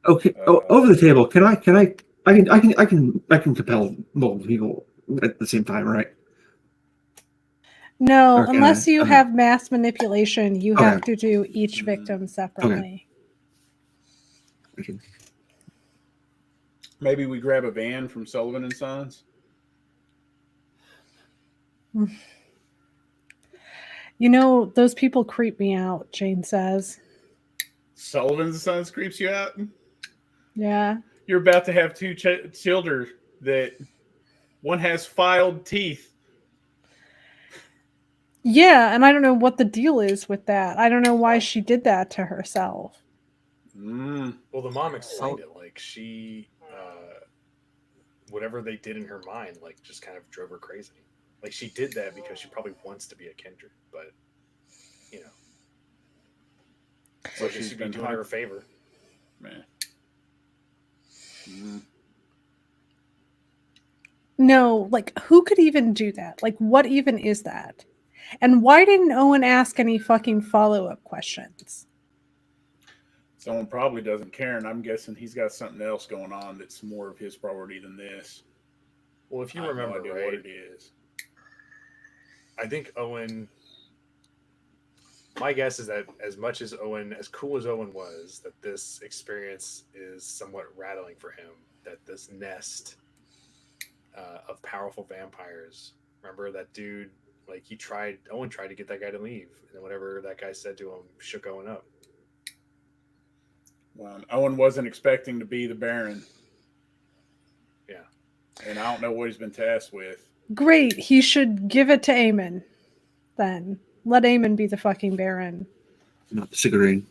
D: Okay. Over the table. I can compel multiple people at the same time, right?
A: No,
D: Okay,
A: unless you
D: okay.
A: have mass manipulation, you
D: Okay.
A: have to do each victim separately.
D: Okay.
B: Maybe we grab a van from Sullivan and Sons.
A: You know, those people creep me out, Jane says.
B: Sullivan and Sons creeps you out?
A: Yeah.
B: You're about to have two children that one has filed teeth.
A: Yeah, and I don't know what the deal is with that. I don't know why she did that to herself.
C: Well, the mom explained it like she, whatever they did in her mind, like just kind of drove her crazy. Like she did that because she probably wants to be a kindred, but you know, so she's been doing her a favor.
B: Man.
A: No, like who could even do that? Like what even is that? And why didn't Owen ask any fucking follow-up questions?
B: Someone probably doesn't care, and I'm guessing he's got something else going on that's more of his priority than this.
C: Well, if you
B: I have
C: remember,
B: no idea
C: right,
B: what it is.
C: I think Owen. My guess is that as much as Owen, as cool as Owen was, that this experience is somewhat rattling for him. That this nest of powerful vampires. Remember that dude? Like Owen tried to get that guy to leave, and then whatever that guy said to him shook Owen up.
B: Well, Owen wasn't expecting to be the Baron.
C: Yeah.
B: And I don't know what he's been tasked with.
A: Great, he should give it to Eamon. Then let Eamon be the fucking Baron.
D: Not disagreeing.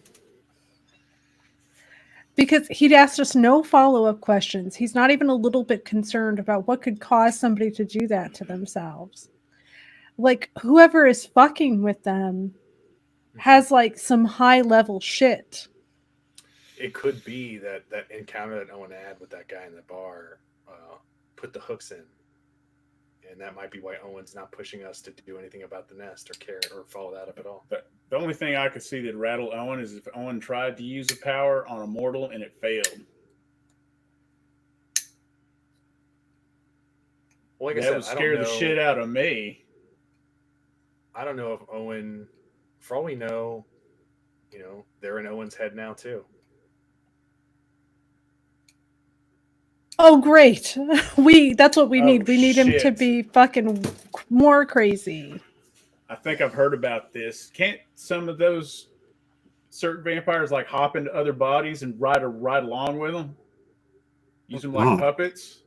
A: Because he'd asked us no follow-up questions. He's not even a little bit concerned about what could cause somebody to do that to themselves. Like, whoever is fucking with them has, like, some high-level shit.
C: It could be that encounter that Owen had with that guy in the bar put the hooks in. And that might be why Owen's not pushing us to do anything about the nest or care or follow that up at all.
B: But the only thing I could see that rattle Owen is if Owen tried to use a power on a mortal and it failed.
C: Well, like
B: that
C: I said,
B: would scare the shit out of me.
C: I don't know if Owen, for all we know, they're in Owen's head now too.
A: Oh, great. That's what we need. We need him to
B: shit.
A: be fucking more crazy.
B: I think I've heard about this. Can't some of those certain vampires like hop into other bodies and ride along with them? Use them like puppets?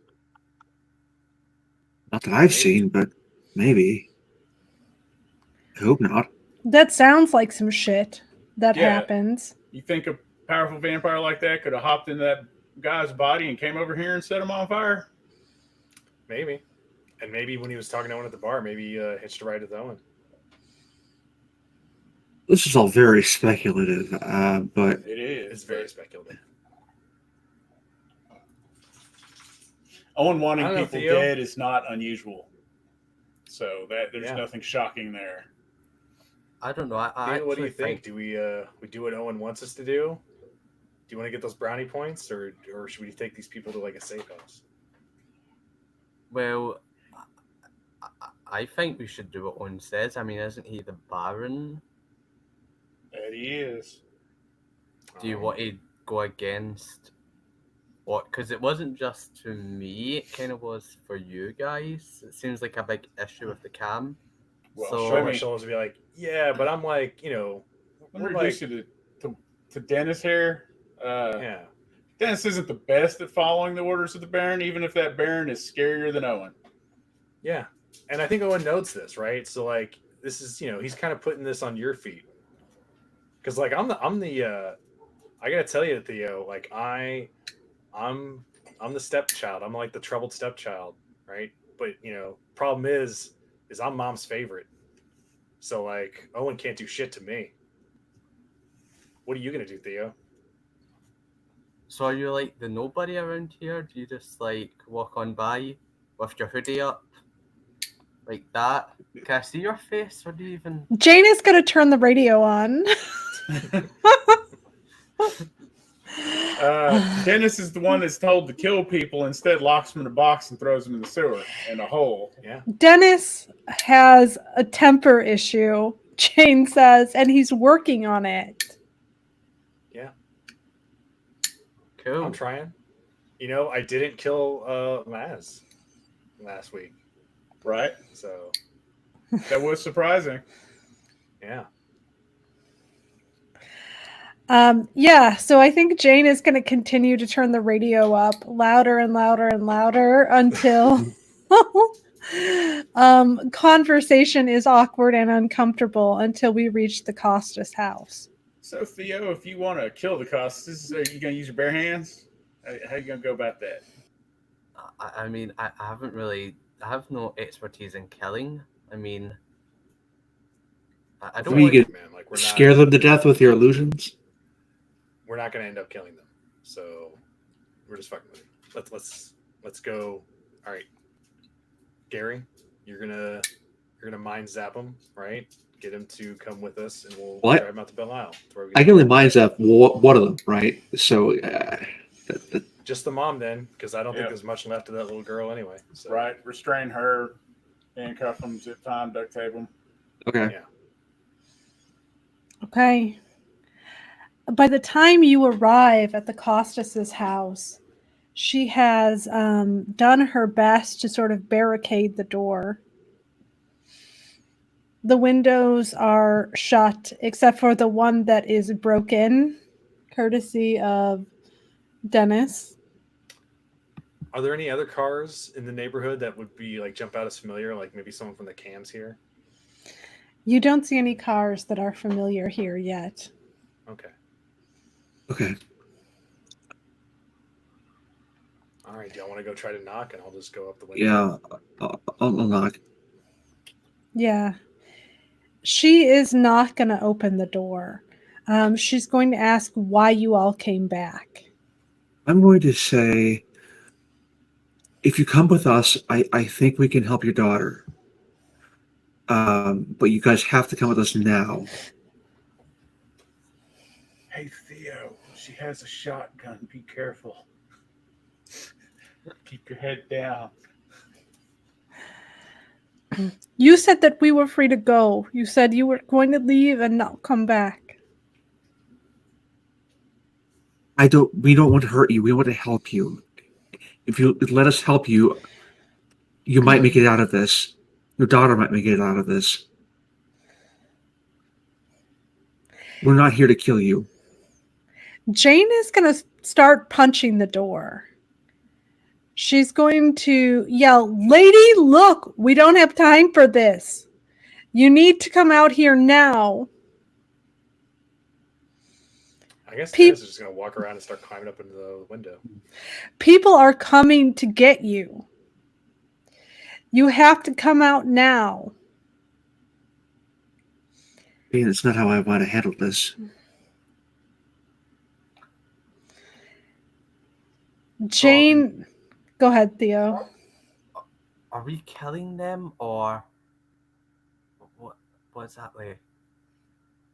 D: Not that I've seen, but maybe. I hope not.
A: That sounds like some shit that happens.
B: You think a powerful vampire like that could have hopped into that guy's body and came over here and set him on fire?
C: Maybe. And maybe when he was talking to Owen at the bar, maybe he hitched a ride with Owen.
D: This is all very speculative, but
B: it is.
C: It's very speculative.
B: Owen wanting people dead is not unusual. So there's nothing shocking there.
E: I don't know.
C: What do you think? Do we do what Owen wants us to do? Do you want to get those brownie points, or should we take these people to like a safe house?
E: Well, I think we should do what Owen says. I mean, isn't he the Baron?
B: That he is.
E: Do you want to go against what? Because it wasn't just to me; it kind of was for you guys. It seems like a big issue with the cam.
C: Well, so my shoulders would be like, yeah, but I'm like,
B: let me introduce you to Dennis here.
C: Yeah.
B: Dennis isn't the best at following the orders of the Baron, even if that Baron is scarier than Owen.
C: Yeah. And I think Owen notes this, right? So like this is, he's kind of putting this on your feet. Cause like I'm the I gotta tell you, Theo, like I'm the stepchild. I'm like the troubled stepchild, right? But problem is I'm mom's favorite. So like Owen can't do shit to me. What are you gonna do, Theo?
E: So are you like the nobody around here? Do you just like walk on by with your hoodie up? Like that? Can I see your face, or do you even...
A: Jane is going to turn the radio on.
B: Dennis is the one that's told to kill people, instead locks them in a box and throws them in the sewer, in a hole.
C: Yeah.
A: Dennis has a temper issue, Jane says, and he's working on it.
C: Yeah.
E: Cool.
C: I'm trying. I didn't kill Maz last week.
B: Right.
C: So
B: that was surprising.
C: Yeah.
A: So I think Jane is going to continue to turn the radio up louder and louder and louder until conversation is awkward and uncomfortable until we reach the Costas house.
B: So Theo, if you want to kill the Costas, are you going to use your bare hands? How are you going to go about that?
E: I mean, I haven't really. I have no expertise in killing. I mean, I don't
D: We
E: want.
D: could
C: Man, like
D: scare them to death with your illusions.
C: we're not going to end up killing them. So we're just fucking with you. Let's go. All right, Gary, you're gonna mind zap him, right? Get him to come with us, and we'll
D: What?
C: drive him out to Belle Isle.
D: I can only mind zap one of them, right? So
C: Just the mom then, because I don't think
B: Yep.
C: there's much left of that little girl anyway. So.
B: Right. Restrain her, handcuff them, zip tie 'em, duct tape them.
D: okay.
C: Yeah.
A: Okay. By the time you arrive at the Costas's house, she has done her best to sort of barricade the door. The windows are shut, except for the one that is broken, courtesy of Dennis.
C: Are there any other cars in the neighborhood that would be like jump out as familiar, like maybe someone from the cams here?
A: You don't see any cars that are familiar here yet.
C: Okay.
D: Okay.
C: All right. Do y'all want to go try to knock, and I'll just go up the window?
D: Yeah. I'll knock.
A: Yeah. She is not going to open the door. She's going to ask why you all came back.
D: I'm going to say, if you come with us, I think we can help your daughter. But you guys have to come with us now.
B: Hey, Theo, she has a shotgun. Be careful. Keep your head down.
A: You said that we were free to go. You said you were going to leave and not come back.
D: We don't want to hurt you. We want to help you. If you let us help you, you might make it out of this. Your daughter might make it out of this. We're not here to kill you.
A: Jane is going to start punching the door. She's going to yell, "Lady, look, we don't have time for this. You need to come out here now."
C: I guess Dennis is just gonna walk around and start climbing up into the window.
A: People are coming to get you. You have to come out now.
D: Man, it's not how I want to handle this.
A: Jane, go ahead, Theo.
E: Are we killing them or what exactly?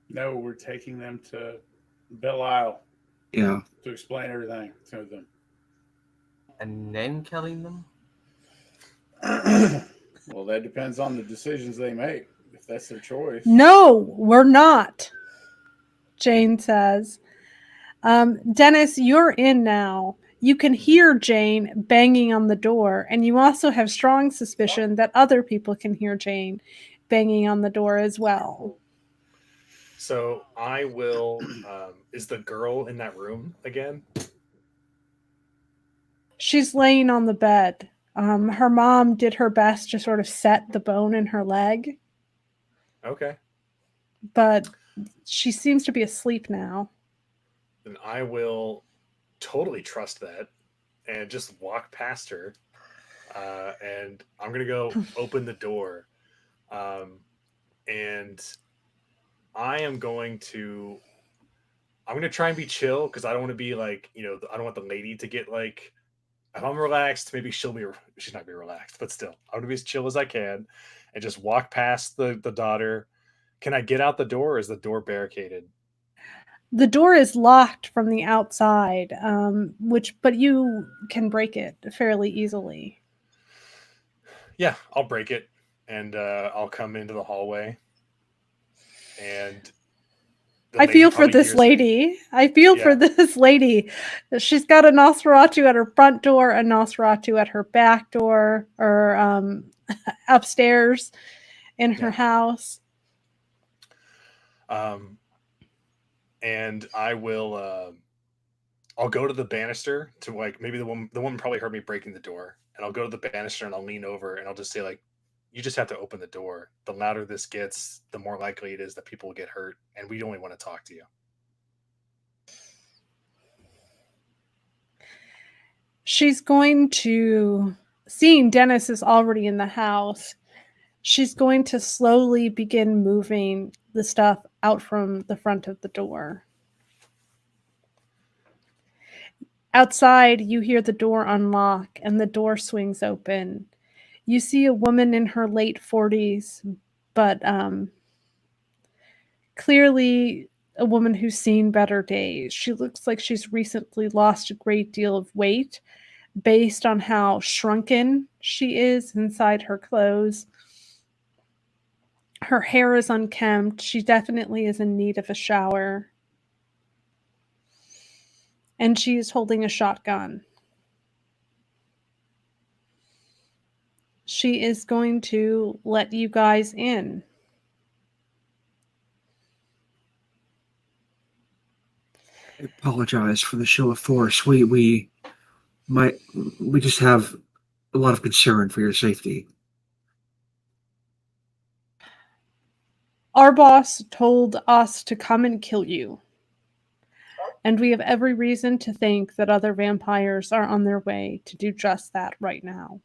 B: No, we're taking them to Belle Isle
D: Yeah.
B: to explain everything to them.
E: And then killing them?
B: Well, that depends on the decisions they make, if that's their choice.
A: No, we're not, Jane says. Dennis, you're in now. You can hear Jane banging on the door, and you also have strong suspicion that other people can hear Jane banging on the door as well.
C: So I will. Is the girl in that room again?
A: She's laying on the bed. Her mom did her best to sort of set the bone in her leg,
C: Okay.
A: but she seems to be asleep now.
C: Then I will totally trust that and just walk past her. And I'm gonna go open the door. And I'm going to try and be chill because I don't want to be like, I don't want the lady to get like, if I'm relaxed, maybe she's not be relaxed, but still, I want to be as chill as I can and just walk past the daughter. Can I get out the door or is the door barricaded?
A: The door is locked from the outside, but you can break it fairly easily.
C: Yeah, I'll break it and I'll come into the hallway. And
A: I feel for this lady. I feel for this lady. She's got a Nosferatu at her front door, a Nosferatu at her back door, or upstairs in her house.
C: And I will. I'll go to the banister to like maybe the woman probably heard me breaking the door, and I'll go to the banister and I'll lean over and I'll just say like, "You just have to open the door. The louder this gets, the more likely it is that people will get hurt, and we only want to talk to you."
A: She's going to, seeing Dennis is already in the house, she's going to slowly begin moving the stuff out from the front of the door. Outside, you hear the door unlock and the door swings open. You see a woman in her late 40s, but clearly a woman who's seen better days. She looks like she's recently lost a great deal of weight based on how shrunken she is inside her clothes. Her hair is unkempt. She definitely is in need of a shower. And she is holding a shotgun. She is going to let you guys in.
D: I apologize for the show of force. We just have a lot of concern for your safety.
A: Our boss told us to come and kill you. And we have every reason to think that other vampires are on their way to do just that right now.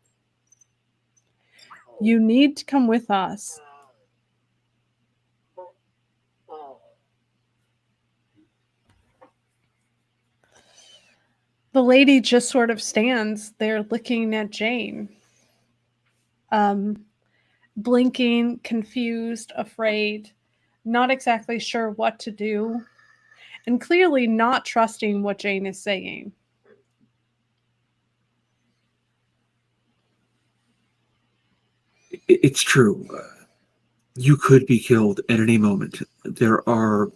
A: You need to come with us. The lady just sort of stands there looking at Jane. Blinking, confused, afraid, not exactly sure what to do, and clearly not trusting what Jane is saying.
D: It's true. You could be killed at any moment. There are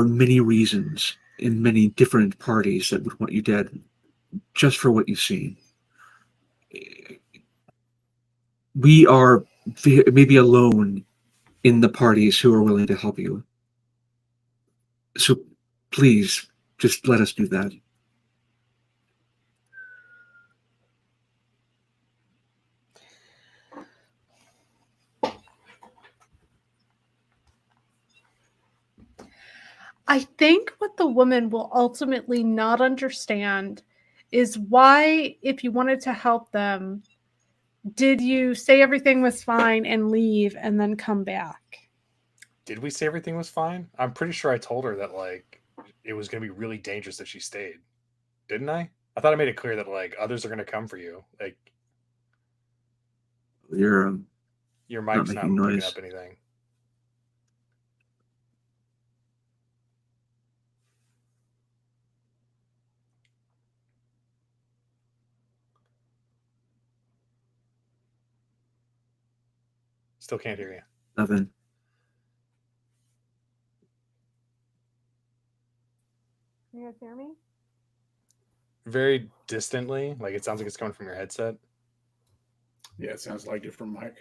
D: many reasons in many different parties that would want you dead just for what you've seen. We are maybe alone in the parties who are willing to help you. So please, just let us do that.
A: I think what the woman will ultimately not understand is why, if you wanted to help them, did you say everything was fine and leave and then come back?
C: Did we say everything was fine? I'm pretty sure I told her that like it was going to be really dangerous if she stayed. Didn't I? I thought I made it clear that like others are going to come for you. Like
D: You're
C: your
D: not
C: mic's not
D: making
C: picking
D: noise.
C: up anything. Still can't hear you.
D: Nothing.
A: Can you guys hear me?
C: Very distantly. Like it sounds like it's coming from your headset.
B: Yeah, it sounds like it from Mike.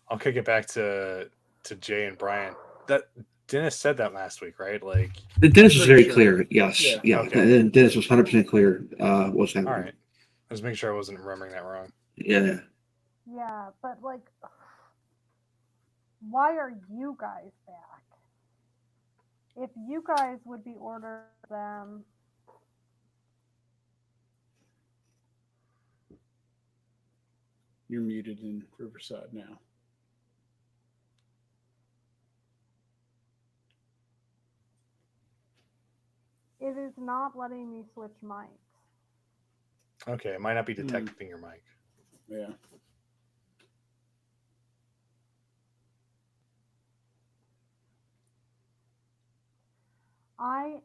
C: I'll kick it back to Jay and Brian. That Dennis said that last week, right? Like
D: Dennis was
B: Pretty
D: very
B: sure.
D: clear. Yes.
B: Yeah.
C: Okay.
D: And Dennis was 100% clear what's happening.
C: All right. I was making sure I wasn't remembering that wrong.
D: Yeah.
A: Yeah, but like, why are you guys back? If you guys would be ordered them.
B: You're muted in Riverside now.
A: It is not letting me switch mics.
C: Okay, it might not be detecting your mic.
B: Yeah.
A: I